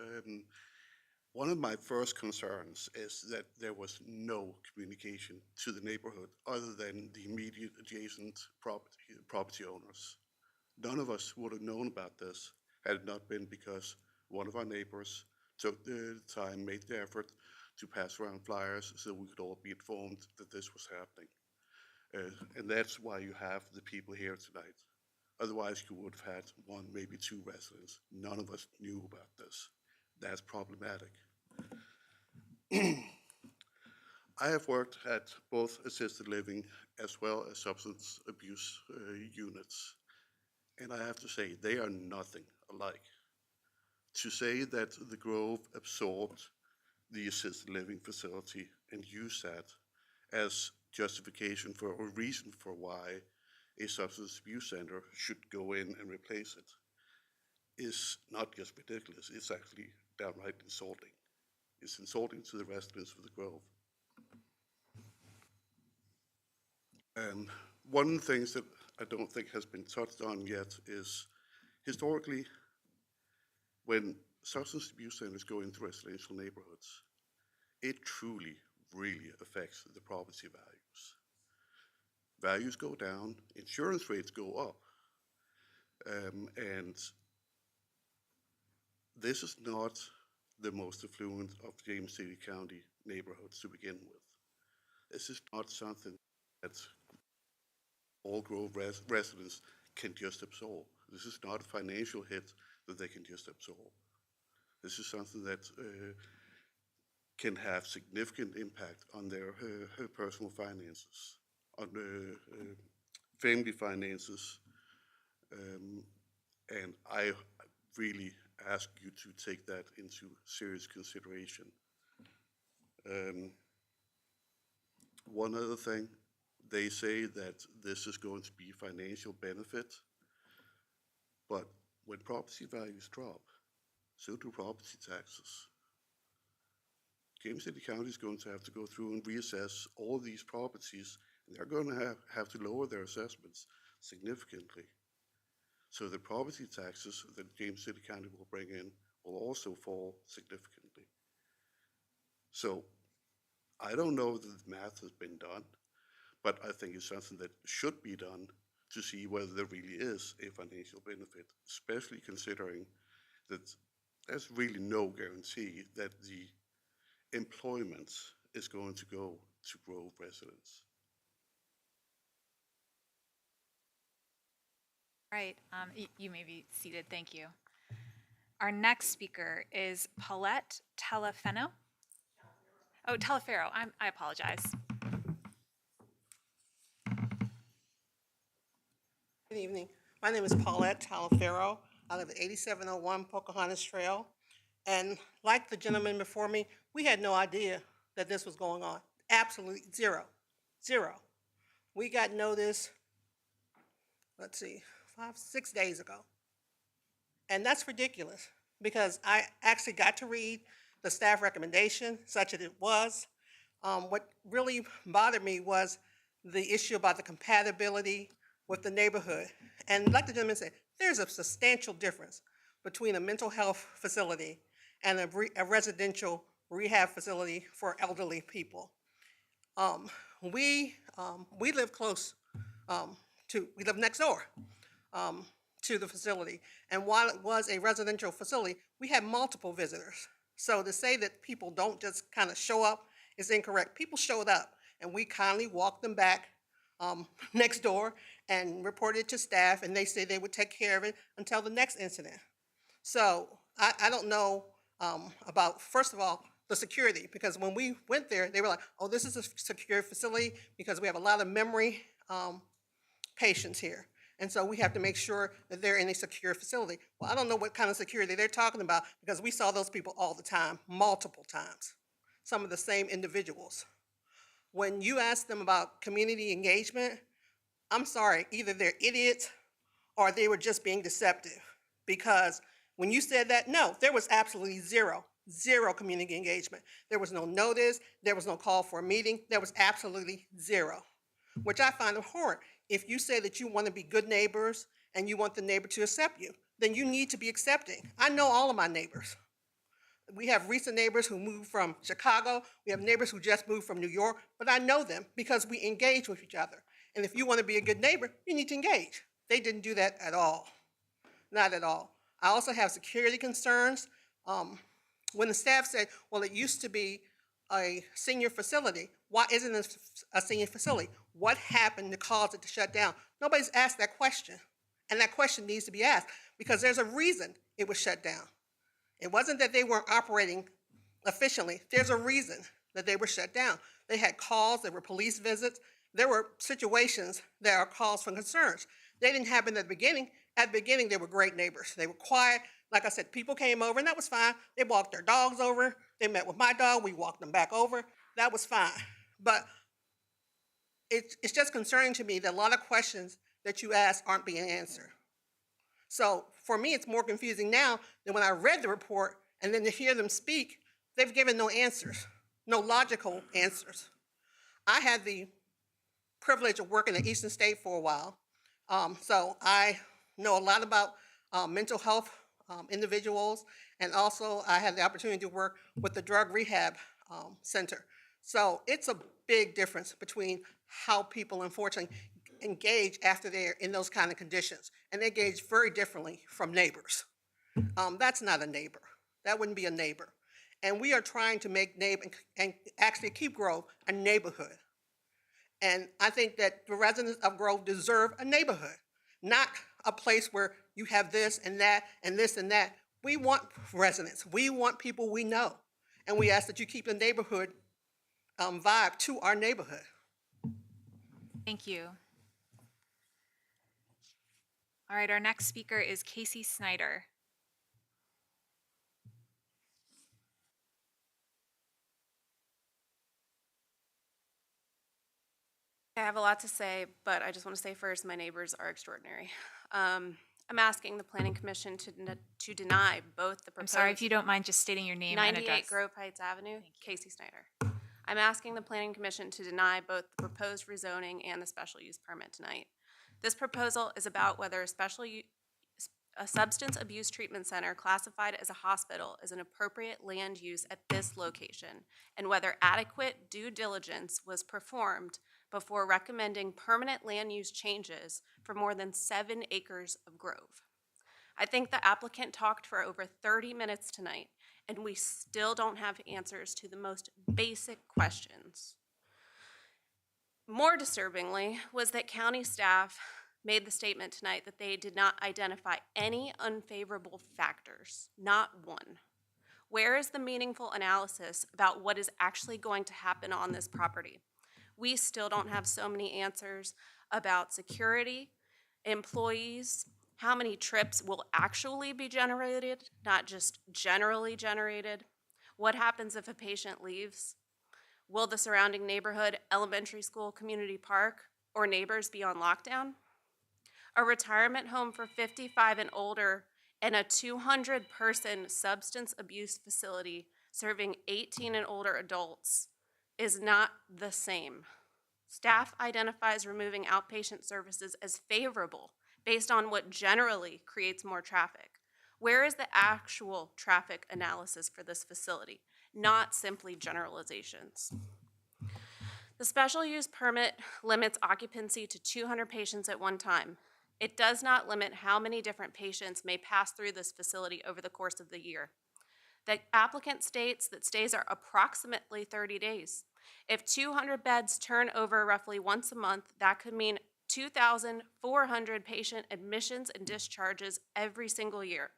S18: one of my first concerns is that there was no communication to the neighborhood other than the immediate adjacent property owners. None of us would have known about this had it not been because one of our neighbors took the time, made the effort to pass around flyers so we could all be informed that this was happening. And that's why you have the people here tonight. Otherwise, you would have had one, maybe two residents. None of us knew about this. That's problematic. I have worked at both assisted living as well as substance abuse units. And I have to say, they are nothing alike. To say that the Grove absorbed the assisted living facility and use that as justification for or reason for why a substance abuse center should go in and replace it is not just ridiculous, it's actually downright insulting. It's insulting to the residents of the Grove. And one of the things that I don't think has been touched on yet is historically, when substance abuse centers go into residential neighborhoods, it truly, really affects the property values. Values go down, insurance rates go up, and this is not the most affluent of James City County neighborhoods to begin with. This is not something that all Grove residents can just absorb. This is not a financial hit that they can just absorb. This is something that can have significant impact on their personal finances, on family finances, and I really ask you to take that into serious consideration. One other thing, they say that this is going to be financial benefit, but when property values drop, so do property taxes. James City County is going to have to go through and reassess all these properties, and they're going to have to lower their assessments significantly. So the property taxes that James City County will bring in will also fall significantly. So I don't know that the math has been done, but I think it's something that should be done to see whether there really is a financial benefit, especially considering that there's really no guarantee that the employment is going to go to Grove residents.
S1: Right, you may be seated, thank you. Our next speaker is Paulette Talafeno. Oh, Talafero, I apologize.
S21: Good evening. My name is Paulette Talafero. I live at 8701 Pocahontas Trail. And like the gentleman before me, we had no idea that this was going on. Absolutely zero. Zero. We got notice, let's see, 6 days ago. And that's ridiculous because I actually got to read the staff recommendation, such as it was. What really bothered me was the issue about the compatibility with the neighborhood. And like the gentleman said, there's a substantial difference between a mental health facility and a residential rehab facility for elderly people. We live close we live next door to the facility. And while it was a residential facility, we had multiple visitors. So to say that people don't just kind of show up is incorrect. People showed up and we kindly walked them back next door and reported it to staff, and they said they would take care of it until the next incident. So I don't know about, first of all, the security, because when we went there, they were like, oh, this is a secure facility because we have a lot of memory patients here. And so we have to make sure that they're in a secure facility. Well, I don't know what kind of security they're talking about because we saw those people all the time, multiple times, some of the same individuals. When you ask them about community engagement, I'm sorry, either they're idiots or they were just being deceptive. Because when you said that, no, there was absolutely zero community engagement. There was no notice, there was no call for a meeting, there was absolutely zero, which I find abhorrent. If you say that you want to be good neighbors and you want the neighbor to accept you, then you need to be accepting. I know all of my neighbors. We have recent neighbors who moved from Chicago. We have neighbors who just moved from New York, but I know them because we engage with each other. And if you want to be a good neighbor, you need to engage. They didn't do that at all. Not at all. I also have security concerns. When the staff said, well, it used to be a senior facility, why isn't it a senior facility? What happened to cause it to shut down? Nobody's asked that question. And that question needs to be asked because there's a reason it was shut down. It wasn't that they weren't operating efficiently. There's a reason that they were shut down. They had calls, there were police visits, there were situations that are cause for concerns. They didn't happen at the beginning. At the beginning, they were great neighbors. They were quiet. Like I said, people came over and that was fine. They walked their dogs over. They met with my dog. We walked them back over. That was fine. But it's just concerning to me that a lot of questions that you ask aren't being answered. So for me, it's more confusing now than when I read the report and then to hear them speak, they've given no answers, no logical answers. I had the privilege of working at Eastern State for a while, so I know a lot about mental health individuals, and also I had the opportunity to work with the drug rehab center. So it's a big difference between how people unfortunately engage after they're in those kind of conditions, and they engage very differently from neighbors. That's not a neighbor. That wouldn't be a neighbor. And we are trying to make and actually keep Grove a neighborhood. And I think that the residents of Grove deserve a neighborhood, not a place where you have this and that and this and that. We want residents. We want people we know. And we ask that you keep the neighborhood vibe to our neighborhood.
S1: Thank you. All right, our next speaker is Casey Snyder.
S22: I have a lot to say, but I just want to say first, my neighbors are extraordinary. I'm asking the Planning Commission to deny both the proposed—
S1: I'm sorry, if you don't mind just stating your name and
S22: 98
S1: address.
S22: Grove Heights Avenue, Casey Snyder. I'm asking the Planning Commission to deny both the proposed rezoning and the special use permit tonight. This proposal is about whether a substance abuse treatment center classified as a hospital is an appropriate land use at this location, and whether adequate due diligence was performed before recommending permanent land use changes for more than 7 acres of grove. I think the applicant talked for over 30 minutes tonight, and we still don't have answers to the most basic questions. More disturbingly was that county staff made the statement tonight that they did not identify any unfavorable factors, not one. Where is the meaningful analysis about what is actually going to happen on this property? We still don't have so many answers about security, employees, How many trips will actually be generated, not just generally generated? What happens if a patient leaves? Will the surrounding neighborhood, elementary school, community park, or neighbors be on lockdown? A retirement home for 55 and older and a 200-person substance abuse facility serving 18 and older adults is not the same. Staff identifies removing outpatient services as favorable based on what generally creates more traffic. Where is the actual traffic analysis for this facility, not simply generalizations? The special use permit limits occupancy to 200 patients at one time. It does not limit how many different patients may pass through this facility over the course of the year. The applicant states that stays are approximately 30 days. If 200 beds turn over roughly once a month, that could mean 2,400 patient admissions and discharges every single year.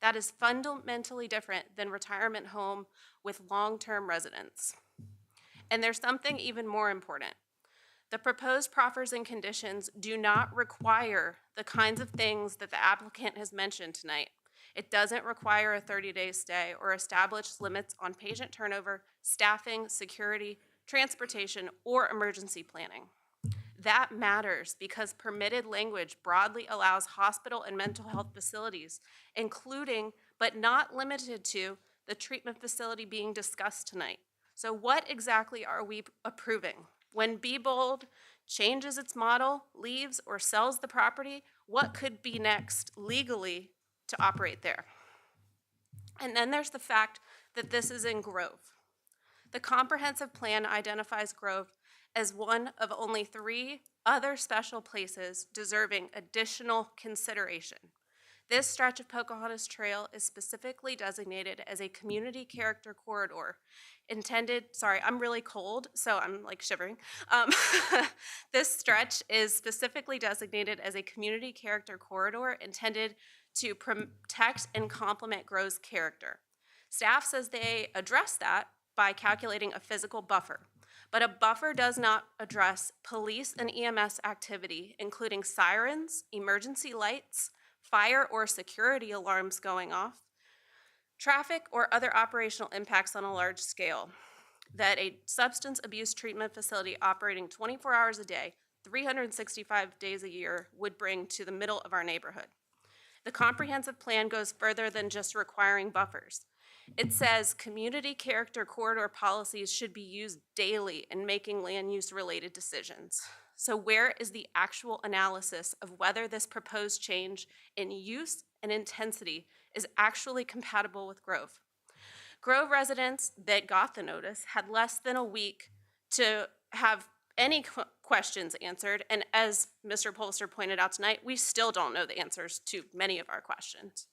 S22: That is fundamentally different than retirement home with long-term residents. And there's something even more important. The proposed proffers and conditions do not require the kinds of things that the applicant has mentioned tonight. It doesn't require a 30-day stay or establish limits on patient turnover, staffing, security, transportation, or emergency planning. That matters because permitted language broadly allows hospital and mental health facilities, including but not limited to the treatment facility being discussed tonight. So what exactly are we approving? When Be Bold changes its model, leaves, or sells the property, what could be next legally to operate there? And then there's the fact that this is in Grove. The comprehensive plan identifies Grove as one of only 3 other special places deserving additional consideration. This stretch of Pocahontas Trail is specifically designated as a community character corridor intended, sorry, I'm really cold, so I'm like shivering. This stretch is specifically designated as a community character corridor intended to protect and complement Grove's character. Staff says they address that by calculating a physical buffer, but a buffer does not address police and EMS activity, including sirens, emergency lights, fire or security alarms going off, traffic or other operational impacts on a large scale that a substance abuse treatment facility operating 24 hours a day, 365 days a year would bring to the middle of our neighborhood. The comprehensive plan goes further than just requiring buffers. It says community character corridor policies should be used daily in making land use related decisions. So where is the actual analysis of whether this proposed change in use and intensity is actually compatible with Grove? Grove residents that got the notice had less than a week to have any questions answered, and as Mr. Polster pointed out tonight, we still don't know the answers to many of our questions.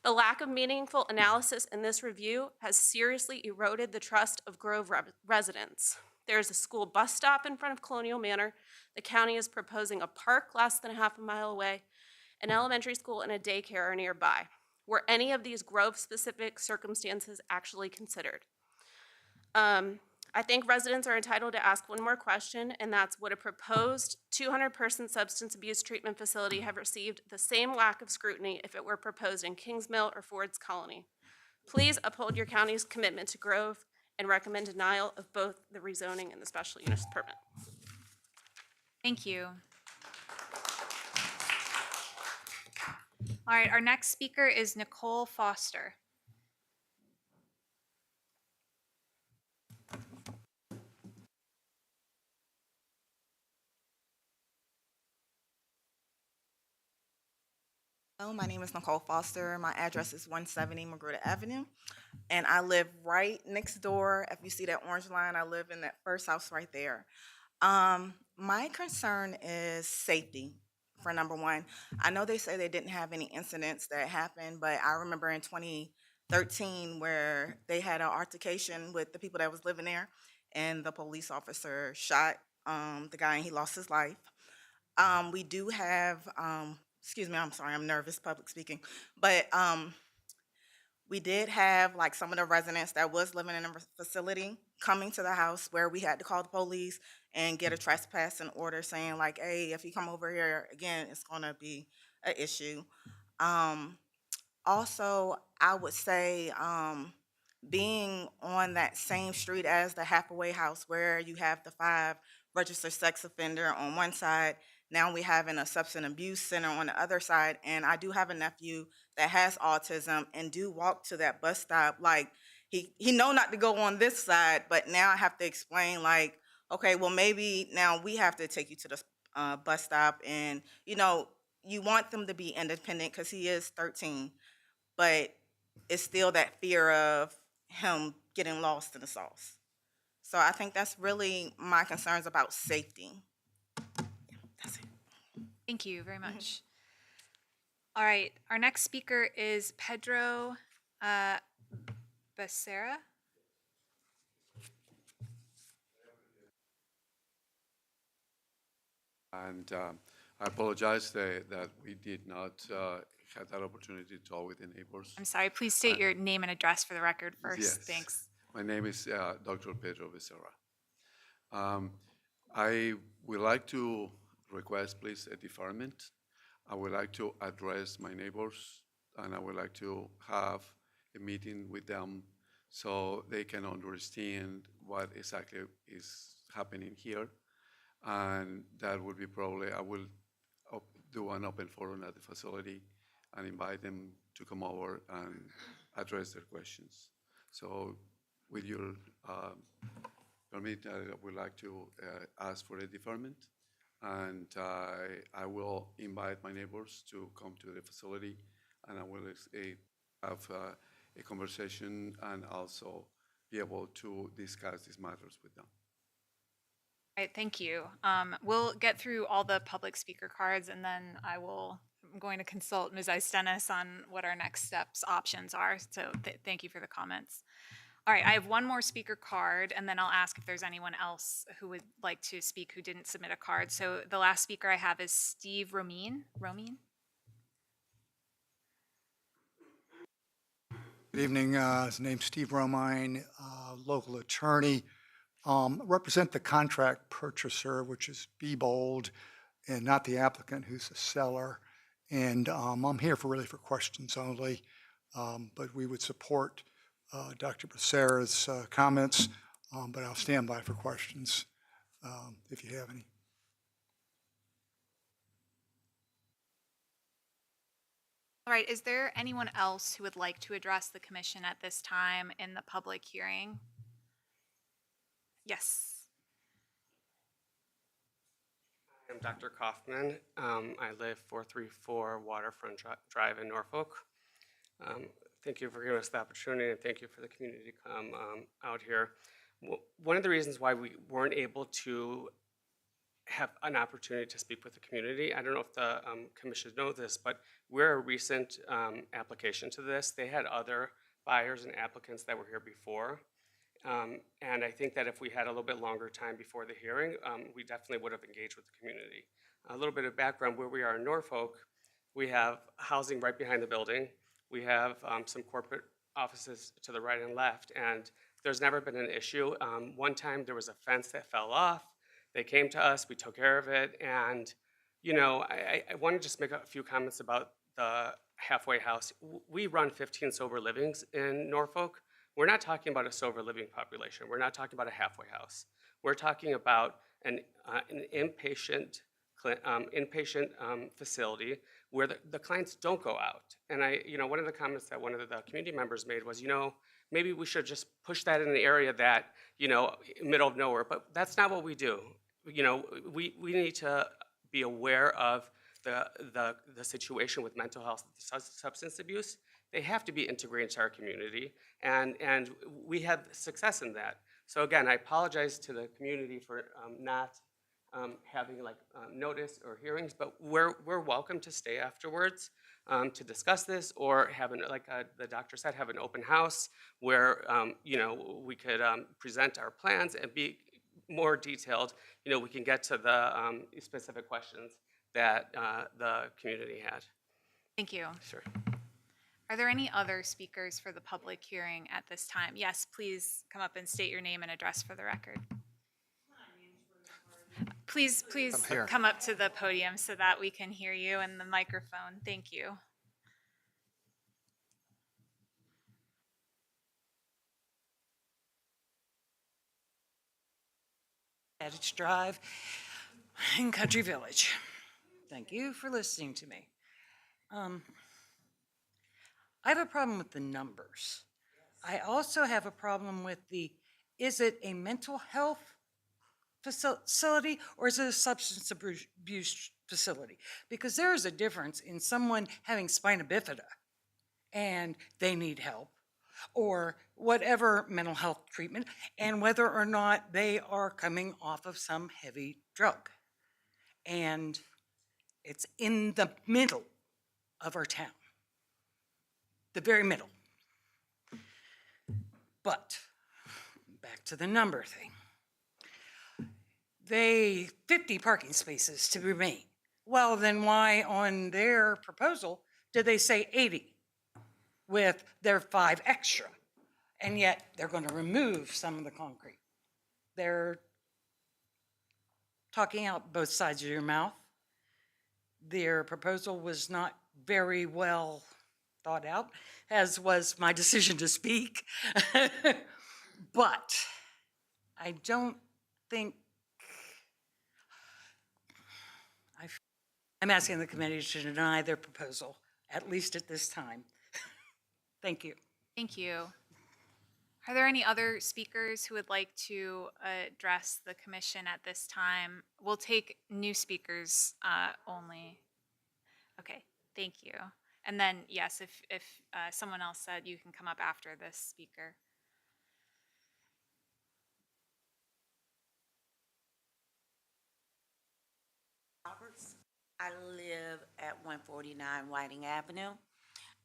S22: The lack of meaningful analysis in this review has seriously eroded the trust of Grove residents. There is a school bus stop in front of Colonial Manor. The county is proposing a park less than half a mile away. An elementary school and a daycare are nearby. Were any of these Grove-specific circumstances actually considered? I think residents are entitled to ask one more question, and that's, would a proposed 200-person substance abuse treatment facility have received the same lack of scrutiny if it were proposed in Kingsmill or Ford's Colony? Please uphold your county's commitment to Grove and recommend denial of both the rezoning and the special use permit.
S1: Thank you. All right, our next speaker is Nicole Foster.
S4: Hello, my name is Nicole Foster. My address is 170 Magruder Avenue, and I live right next door. If you see that orange line, I live in that first house right there. My concern is safety, for number one. I know they say they didn't have any incidents that happened, but I remember in 2013 where they had an altercation with the people that was living there, and the police officer shot the guy and he lost his life. We do have, excuse me, I'm sorry, I'm nervous public speaking, but we did have like some of the residents that was living in the facility coming to the house where we had to call the police and get a trespassing order saying like, hey, if you come over here again, it's gonna be an issue. Um, Also, I would say being on that same street as the halfway house where you have the 5 registered sex offender on one side, now we having a substance abuse center on the other side. And I do have a nephew that has autism and do walk to that bus stop. Like he know not to go on this side, but now I have to explain like, okay, well maybe now we have to take you to the bus stop, and you want them to be independent because he is 13, but it's still that fear of him getting lost in the sauce. So I think that's really my concerns about safety. That's it.
S1: Thank you very much. All right, our next speaker is Pedro Becerra.
S18: And I apologize that we did not have that opportunity to talk with the neighbors.
S1: I'm sorry, please state your name and address for the record first.
S18: Yes.
S1: Thanks.
S18: My name is Dr. Pedro Becerra. I would like to request, please, a deferment. I would like to address my neighbors, and I would like to have a meeting with them so they can understand what exactly is happening here. And that would be probably, I will do an open forum at the facility and invite them to come over and address their questions. So with your permit, I would like to ask for a deferment, and I will invite my neighbors to come to the facility, and I will have a conversation and also be able to discuss these matters with them.
S1: All right, thank you. We'll get through all the public speaker cards, and then I'm going to consult Ms. Istenis on what our next steps options are. So thank you for the comments. All right, I have one more speaker card, and then I'll ask if there's anyone else who would like to speak who didn't submit a card. So the last speaker I have is Steve Romine.
S8: Good evening. His name's Steve Romine, local attorney. Represent the contract purchaser, which is Bold, and not the applicant, who's the seller. And I'm here for questions only, but we would support Dr. Becerra's comments, but I'll stand by for questions if you have any.
S1: All right, is there anyone else who would like to address the commission at this time in the public hearing? Yes.
S19: I'm Dr. Kaufman. I live 434 Waterfront Drive in Norfolk. Thank you for giving us the opportunity, and thank you for the community to come out here. One of the reasons why we weren't able to have an opportunity to speak with the community, I don't know if the commission knows this, but we're a recent application to this. They had other buyers and applicants that were here before. And I think that if we had a little bit longer time before the hearing, we definitely would have engaged with the community. A little bit of background, where we are in Norfolk, we have housing right behind the building. We have some corporate offices to the right and left, and there's never been an issue. One time there was a fence that fell off. They came to us, we took care of it, and I want to just make a few comments about the halfway house. We run 15 sober livings in Norfolk. We're not talking about a sober living population. We're not talking about a halfway house. We're talking about an inpatient facility where the clients don't go out. And one of the comments that one of the community members made was, maybe we should just push that in an area that, middle of nowhere. But that's not what we do. We need to be aware of the situation with mental health and substance abuse. They have to be integrated into our community, and we have success in that. So again, I apologize to the community for not having notice or hearings, but we're welcome to stay afterwards to discuss this, or have the doctor said, have an open house where we could present our plans and be more detailed. We can get to the specific questions that the community had.
S1: Thank you.
S19: Sure.
S1: Are there any other speakers for the public hearing at this time? Yes, please come up and state your name and address for the record. Please come up to the podium so that we can hear you and the microphone. Thank you.
S9: Adage Drive in Country Village. Thank you for listening to me. I have a problem with the numbers. I also have a problem with is it a mental health facility or is it a substance abuse facility? Because there is a difference in someone having spina bifida and they need help, or whatever mental health treatment, and whether or not they are coming off of some heavy drug. And it's in the middle of our town, the very middle. But back to the number thing. 50 parking spaces to remain. Well, then why on their proposal did they say 80 with their 5 extra? And yet they're going to remove some of the concrete. They're talking out both sides of your mouth. Their proposal was not very well thought out, as was my decision to speak. But I don't think, I'm asking the committee to deny their proposal, at least at this time. Thank you.
S1: Thank you. Are there any other speakers who would like to address the commission at this time? We'll take new speakers only. Okay, thank you. And then, yes, if someone else said you can come up after this speaker.
S11: Roberts. I live at 149 Whiting Avenue.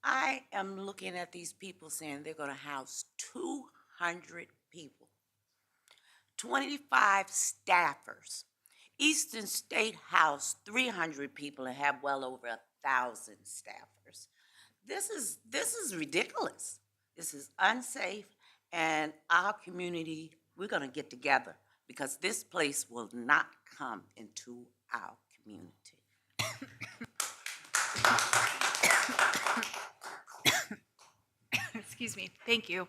S11: I am looking at these people saying they're going to house 200 people, 25 staffers. Eastern State House 300 people and have well over 1,000 staffers. This is ridiculous. This is unsafe, and our community, we're going to get together because this place will not come into our community.
S1: Excuse me. Thank you.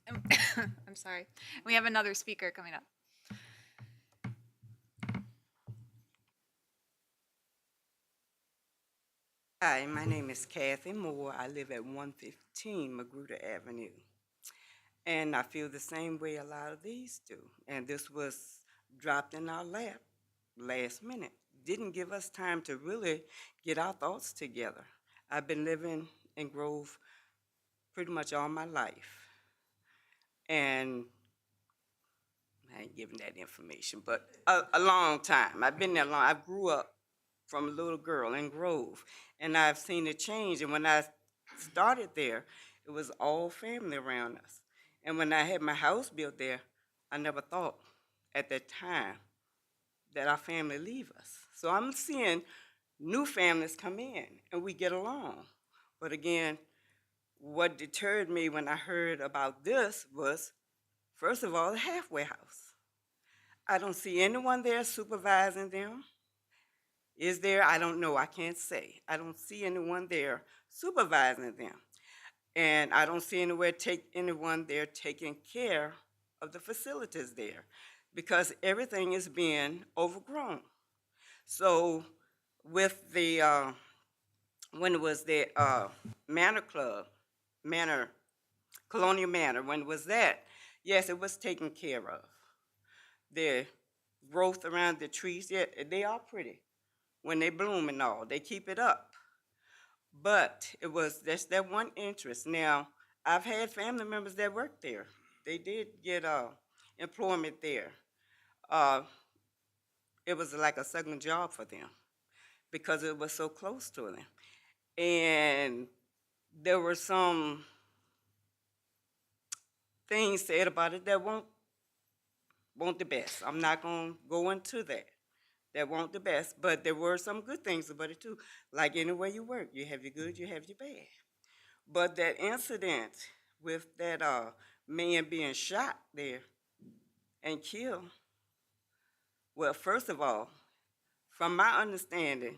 S1: I'm sorry. We have another speaker coming up.
S23: Hi, my name is Kathy Moore. I live at 115 Magruder Avenue. And I feel the same way a lot of these do. And this was dropped in our lap last minute. Didn't give us time to really get our thoughts together. I've been living in Grove pretty much all my life. And I ain't giving that information, but a long time. I've been there long. I grew up from a little girl in Grove, and I've seen it change. And when I started there, it was all family around us. And when I had my house built there, I never thought at that time that our family leave us. So I'm seeing new families come in, and we get along. But again, what deterred me when I heard about this was, first of all, the halfway house. I don't see anyone there supervising them. Is there? I don't know. I can't say. I don't see anyone there supervising them. And I don't see anyone there taking care of the facilities there because everything is being overgrown. So with the, when it was the Manor Club, Colonial Manor, when it was that, yes, it was taken care of. The growth around the trees, yeah, they are pretty. When they bloom and all, they keep it up. But it was just that one interest. Now, I've had family members that worked there. They did get employment there. It was like a second job for them because it was so close to them. And there were some things said about it that weren't the best. I'm not going to go into that. That weren't the best, but there were some good things about it too. Like anywhere you work, you have your good, you have your bad. But that incident with that man being shot there and killed, Well, first of all, from my understanding,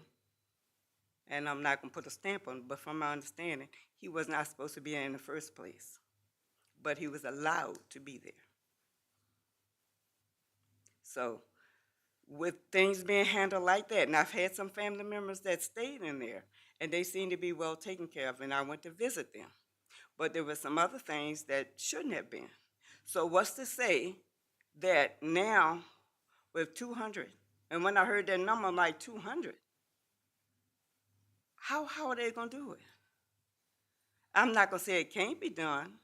S23: and I'm not gonna put a stamp on it, but from my understanding, he was not supposed to be there in the first place, but he was allowed to be there. So with things being handled like that, and I've had some family members that stayed in there, and they seem to be well taken care of, and I went to visit them. But there were some other things that shouldn't have been. So what's to say that now with 200, and when I heard that number, I'm like 200, how are they gonna do it? I'm not gonna say it can't be done,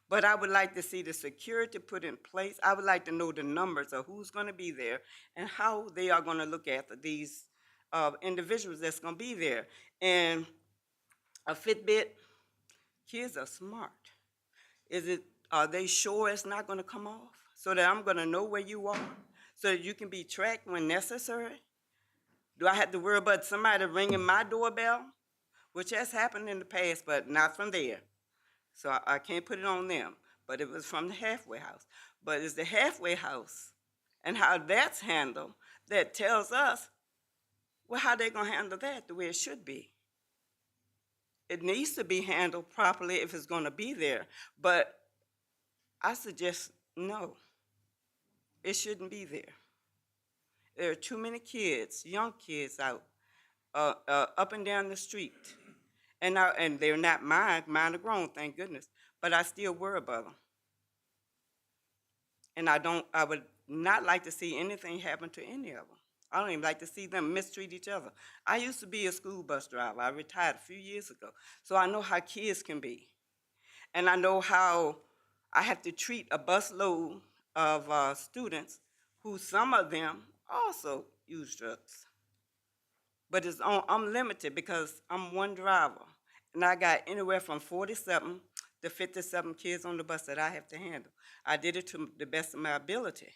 S23: but I would like to see the security put in place. I would like to know the numbers of who's gonna be there and how they are gonna look after these individuals that's gonna be there. And a Fitbit, kids are smart. Are they sure it's not gonna come off? So that I'm gonna know where you are, so that you can be tracked when necessary? Do I have to worry about somebody ringing my doorbell? Which has happened in the past, but not from there. So I can't put it on them, but it was from the halfway house. But it's the halfway house and how that's handled that tells us, well, how they gonna handle that the way it should be. It needs to be handled properly if it's gonna be there, but I suggest no, it shouldn't be there. There are too many kids, young kids out, up and down the street. And they're not mine are grown, thank goodness, but I still worry about them. And I would not like to see anything happen to any of them. I don't even like to see them mistreat each other. I used to be a school bus driver. I retired a few years ago. So I know how kids can be. And I know how I have to treat a busload of students who some of them also use drugs. But I'm limited because I'm one driver. And I got anywhere from 47 to 57 kids on the bus that I have to handle. I did it to the best of my ability.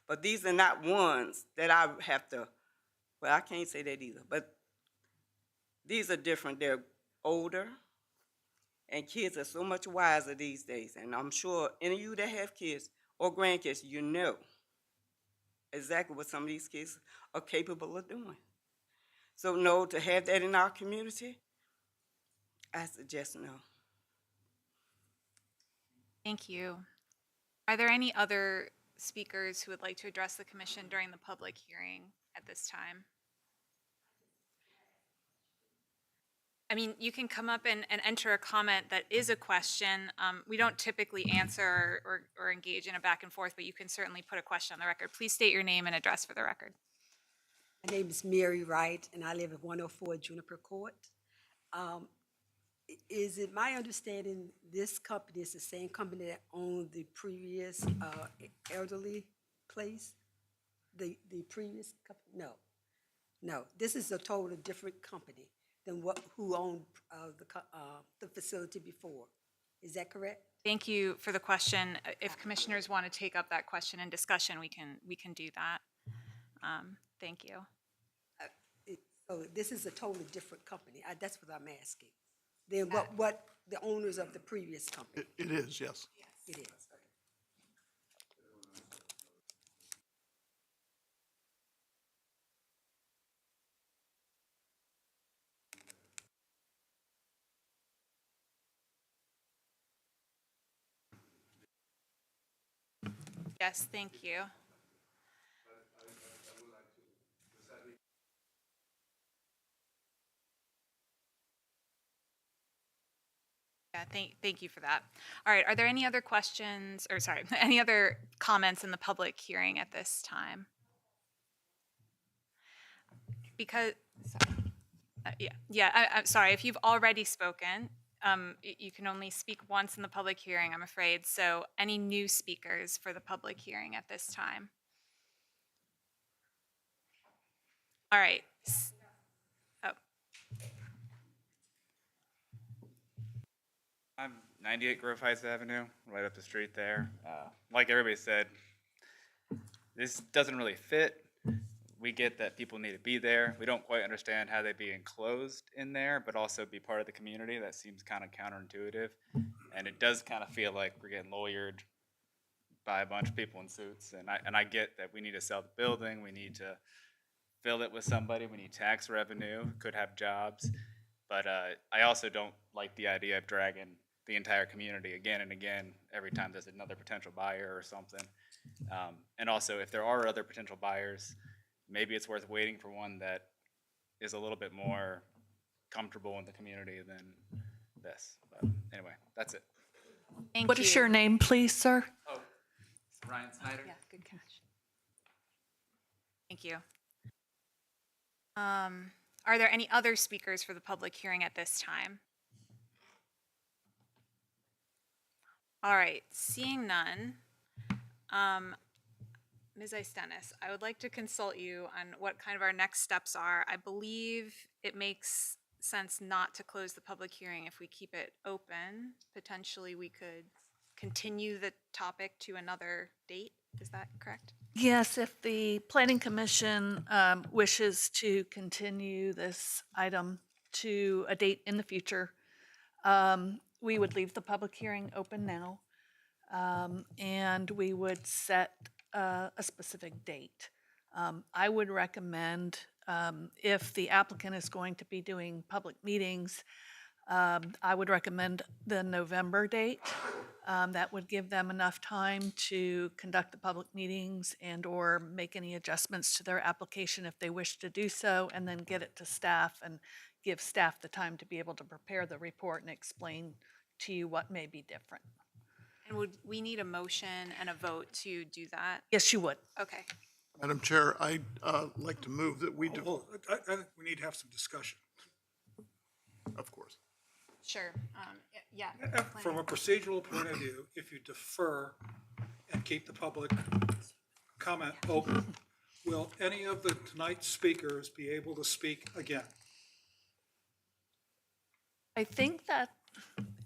S23: But these are not ones that I have to, well, I can't say that either, but these are different. They're older, and kids are so much wiser these days. And I'm sure any of you that have kids or grandkids, you know exactly what some of these kids are capable of doing. So no, to have that in our community, I suggest no.
S1: Thank you. Are there any other speakers who would like to address the commission during the public hearing at this time? I mean, you can come up and enter a comment that is a question. We don't typically answer or engage in a back and forth, but you can certainly put a question on the record. Please state your name and address for the record.
S2: My name is Mary Wright, and I live at 104 Juniper Court. Is it my understanding this company is the same company that owned the previous elderly place? The previous company? No. This is a totally different company than who owned the facility before. Is that correct?
S1: Thank you for the question. If commissioners want to take up that question in discussion, we can do that. Thank you.
S2: So this is a totally different company. That's what I'm asking. Than what the owners of the previous company.
S6: It is, yes.
S2: It is.
S1: Yes, thank you. Yeah, thank you for that. All right, are there any other questions, or sorry, any other comments in the public hearing at this time? Because, I'm sorry, if you've already spoken, you can only speak once in the public hearing, I'm afraid. So any new speakers for the public hearing at this time? All right. Oh,
S12: I'm 98 Grove Heights Avenue, right up the street there. Like everybody said, this doesn't really fit. We get that people need to be there. We don't quite understand how they'd be enclosed in there, but also be part of the community. That seems kind of counterintuitive. And it does kind of feel like we're getting lawyered by a bunch of people in suits, and I get that we need to sell the building, we need to fill it with somebody, we need tax revenue, could have jobs, but I also don't like the idea of dragging the entire community again and again every time there's another potential buyer or something. And also, if there are other potential buyers, maybe it's worth waiting for one that is a little bit more comfortable in the community than this. But anyway, that's it.
S1: Thank
S5: What
S1: you.
S5: is your name, please, sir?
S12: Oh, Ryan Snyder.
S1: Yeah, good catch. Thank you. Are there any other speakers for the public hearing at this time? All right, seeing none. Ms. Istenis, I would like to consult you on what kind of our next steps are. I believe it makes sense not to close the public hearing if we keep it open. Potentially, we could continue the topic to another date. Is that correct?
S5: Yes, if the Planning Commission wishes to continue this item to a date in the future, we would leave the public hearing open now, and we would set a specific date. I would recommend, if the applicant is going to be doing public meetings, I would recommend the November date. That would give them enough time to conduct the public meetings and/or make any adjustments to their application if they wish to do so, and then get it to staff and give staff the time to be able to prepare the report and explain to you what may be different.
S1: And would we need a motion and a vote to do that?
S5: Yes, you would.
S1: Okay.
S6: Madam Chair, I'd like to move that we,
S3: I think we need to have some discussion.
S6: of course.
S1: Sure. Yeah.
S3: From a procedural point of view, if you defer and keep the public comment open, will any of the tonight's speakers be able to speak again?
S5: I think that,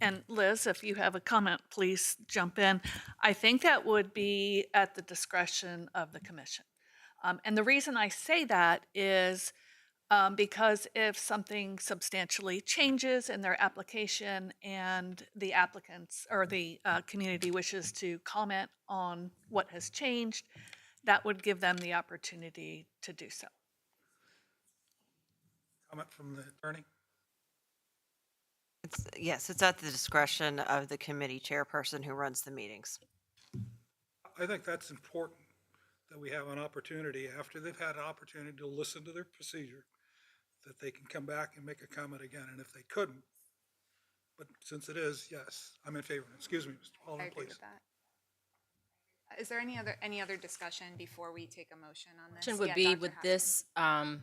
S5: and Liz, if you have a comment, please jump in. I think that would be at the discretion of the commission. And the reason I say that is because if something substantially changes in their application and the applicants or the community wishes to comment on what has changed, that would give them the opportunity to do so.
S3: Comment from the attorney?
S14: Yes, it's at the discretion of the committee chairperson who runs the meetings.
S3: I think that's important, that we have an opportunity, after they've had an opportunity to listen to their procedure, that they can come back and make a comment again, and if they couldn't, but since it is, yes, I'm in favor. Excuse me, Mr.
S1: I
S3: Alderman,
S1: agree
S3: please.
S1: with that. Is there any other discussion before we take a motion on this?
S15: Question would
S1: Yeah,
S15: be,
S1: Dr.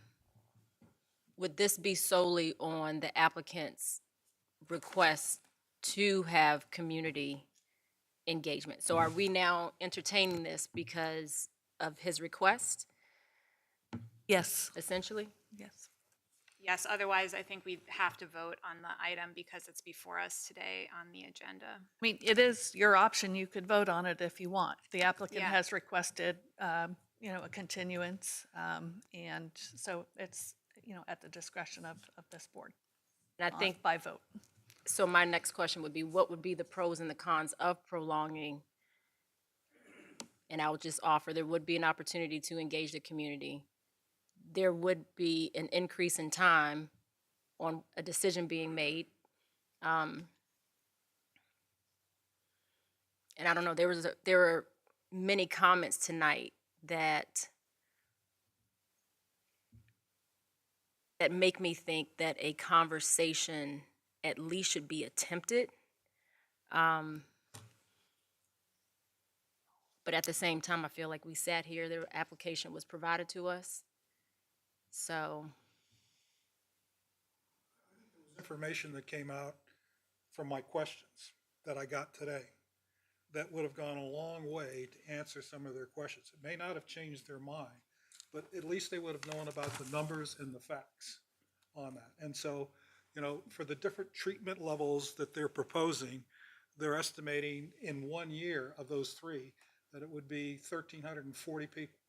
S15: would this be solely on the applicant's request to have community engagement? So are we now entertaining this because of his request,
S5: Yes.
S15: essentially?
S5: Yes.
S1: Yes, otherwise I think we'd have to vote on the item because it's before us today on the agenda.
S5: I mean, it is your option. You could vote on it if you want. The applicant
S1: Yeah.
S5: has requested, a continuance, and so it's, at the discretion of this board.
S15: And I think
S5: by vote.
S15: So my next question would be, what would be the pros and the cons of prolonging? And I would just offer, there would be an opportunity to engage the community. There would be an increase in time on a decision being made. And I don't know, there were many comments tonight that make me think that a conversation at least should be attempted. But at the same time, I feel like we sat here, the application was provided to us. So,
S3: Information that came out from my questions that I got today that would have gone a long way to answer some of their questions. It may not have changed their mind, but at least they would have known about the numbers and the facts on that. And so, for the different treatment levels that they're proposing, they're estimating in 1 year of those three that it would be 1,340 people.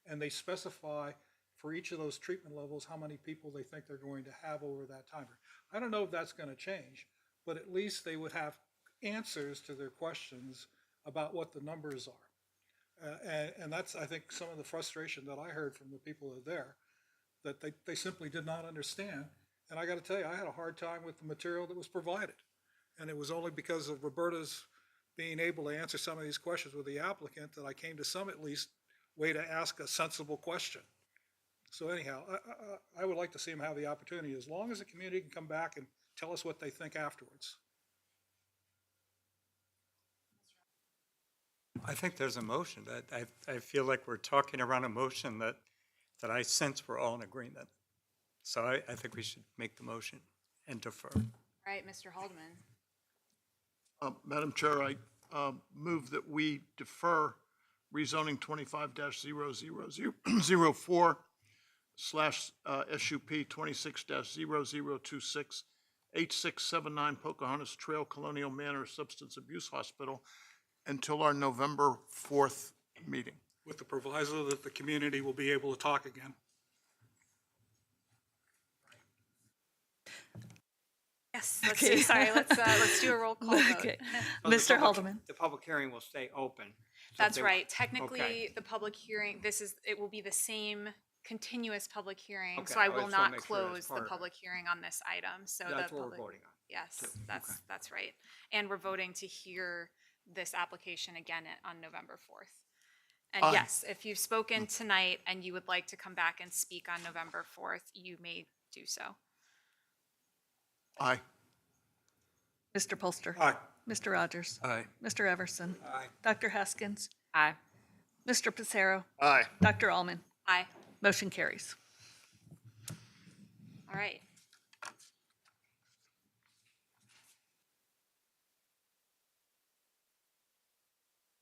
S3: And they specify for each of those treatment levels how many people they think they're going to have over that time. I don't know if that's going to change, but at least they would have answers to their questions about what the numbers are. And that's, I think, some of the frustration that I heard from the people that are there, that they simply did not understand. And I got to tell you, I had a hard time with the material that was provided. And it was only because of Roberta's being able to answer some of these questions with the applicant that I came to some, at least, way to ask a sensible question. So anyhow, I would like to see them have the opportunity, as long as the community can come back and tell us what they think afterwards.
S10: I think there's a motion that I feel like we're talking around a motion that I sense we're all in agreement. So I think we should make the motion and defer.
S1: All right, Mr. Haldeman.
S6: Madam Chair, I move that we defer rezoning 25-0004 /SUP 26-0026 8679 Pocahontas Trail Colonial Manor Substance Abuse Hospital until our November 4th meeting.
S3: With the proviso that the community will be able to talk again.
S1: Yes, let's do a roll call vote.
S5: Okay.
S13: So the
S5: Mr.
S13: public-
S5: Haldeman.
S13: The public hearing will stay open. So
S1: That's
S13: they-
S1: right. Technically,
S13: Okay.
S1: the public hearing, it will be the same continuous public hearing, so
S13: Okay,
S1: I
S13: I
S1: will
S13: just wanna
S1: not
S13: make sure that's
S1: close the
S13: part of it.
S1: public hearing on this item, so the
S13: That's what we're
S1: public.
S13: voting on.
S1: Yes,
S13: too.
S1: that's right. And we're voting to hear this application again on November 4th. And
S6: Aye.
S1: yes, if you've spoken tonight and you would like to come back and speak on November 4th, you may do so.
S6: Aye.
S5: Mr. Polster.
S3: Aye.
S5: Mr. Rogers.
S10: Aye.
S5: Mr. Everson.
S13: Aye.
S5: Dr. Haskins.
S15: Aye.
S5: Mr. Pissarro.
S6: Aye.
S5: Dr. Allman.
S1: Aye.
S5: Motion carries.
S1: All right.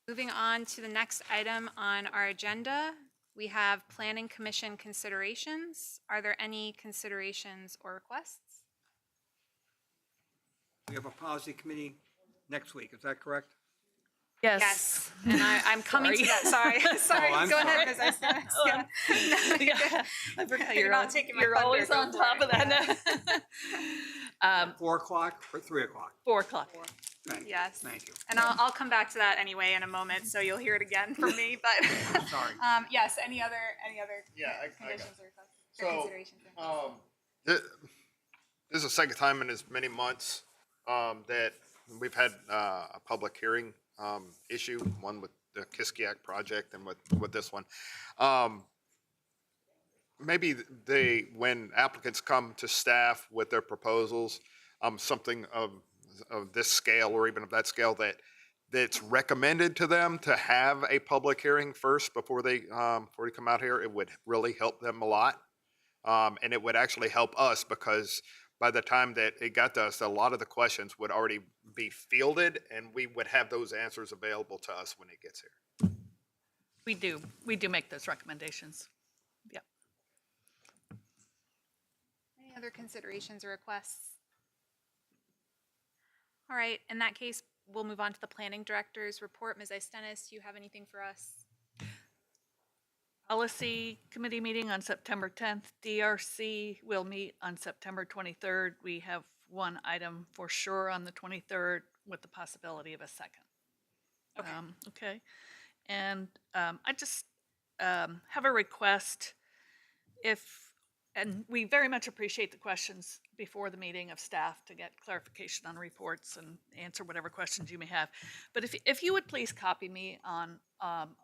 S1: Moving on to the next item on our agenda, we have Planning Commission considerations. Are there any considerations or requests?
S13: We have a policy committee next week, is that correct?
S5: Yes.
S1: And I'm coming to that, sorry. Sorry,
S13: I'm
S1: go
S13: sorry.
S1: ahead, Ms. Estes. Yeah.
S5: Yeah, I forgot
S1: You're
S5: you're
S1: not
S5: on-
S1: taking my
S5: You're
S1: thunder,
S5: always
S1: go
S5: on
S1: for
S5: top
S1: it.
S5: of that.
S13: 4 o'clock or 3 o'clock?
S5: 4 o'clock.
S1: Yes.
S13: Thank you.
S1: And I'll come back to that anyway in a moment, so you'll hear it again from me, but.
S13: Sorry.
S1: Yes, any other
S6: Yeah, I got
S1: conditions
S6: it.
S1: or requests? Or
S16: So,
S1: considerations?
S16: This is the second time in as many months that we've had a public hearing issue, one with the Kiskiak project and with this one. Maybe when applicants come to staff with their proposals, something of this scale or even of that scale that's recommended to them to have a public hearing first before they come out here, it would really help them a lot. And it would actually help us because by the time that it got to us, a lot of the questions would already be fielded and we would have those answers available to us when it gets here.
S5: We do make those recommendations. Yep.
S1: Any other considerations or requests? All right, in that case, we'll move on to the planning director's report. Ms. Eistenis, do you have anything for us?
S5: Policy Committee meeting on September 10th. DRC will meet on September 23rd. We have one item for sure on the 23rd with the possibility of a second.
S1: Okay.
S5: Okay. And I just have a request and we very much appreciate the questions before the meeting of staff to get clarification on reports and answer whatever questions you may have. But if you would please copy me on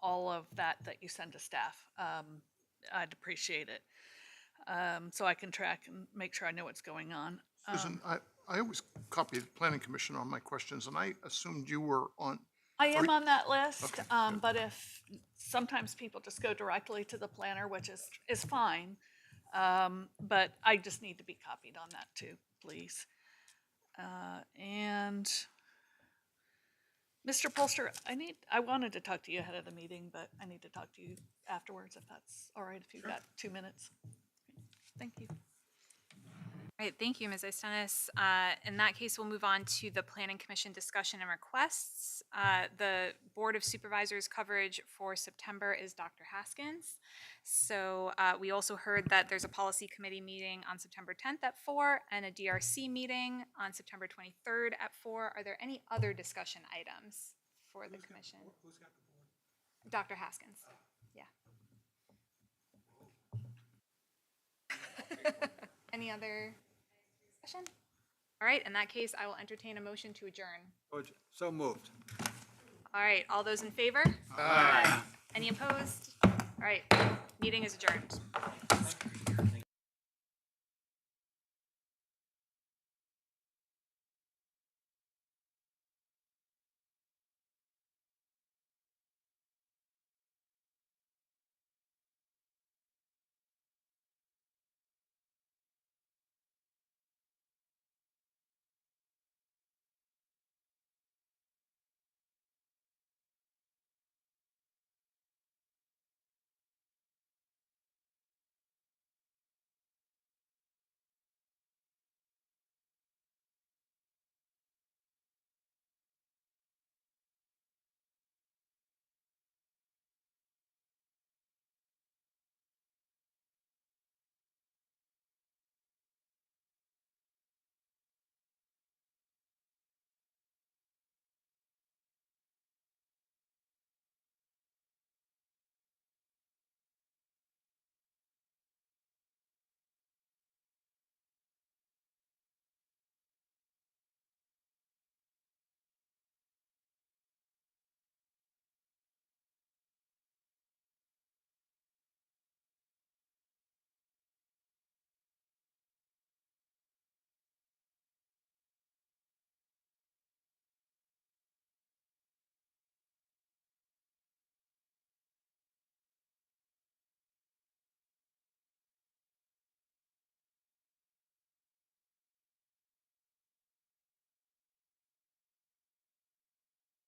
S5: all of that you send to staff, I'd appreciate it. So I can track and make sure I know what's going on.
S6: Susan, I always copy the planning commission on my questions, and I assumed you were on.
S5: I am
S6: you-
S5: on that list,
S6: Okay,
S5: but if sometimes people just go directly to the planner, which is fine. But I just need to be copied on that too, please. And Mr. Polster, I wanted to talk to you ahead of the meeting, but I need to talk to you afterwards if that's all right, if you've got 2 minutes. Thank you.
S1: All right, thank you, Ms. Eistenis. In that case, we'll move on to the Planning Commission discussion and requests. The Board of Supervisors coverage for September is Dr. Haskins. So we also heard that there's a Policy Committee meeting on September 10th at 4 and a DRC meeting on September 23rd at 4. Are there any other discussion items? for the commission. Dr. Haskins, yeah. Any other discussion? All right, in that case, I will entertain a motion to adjourn.
S13: So moved.
S1: All right, all those in favor? Any opposed? All right, meeting is adjourned.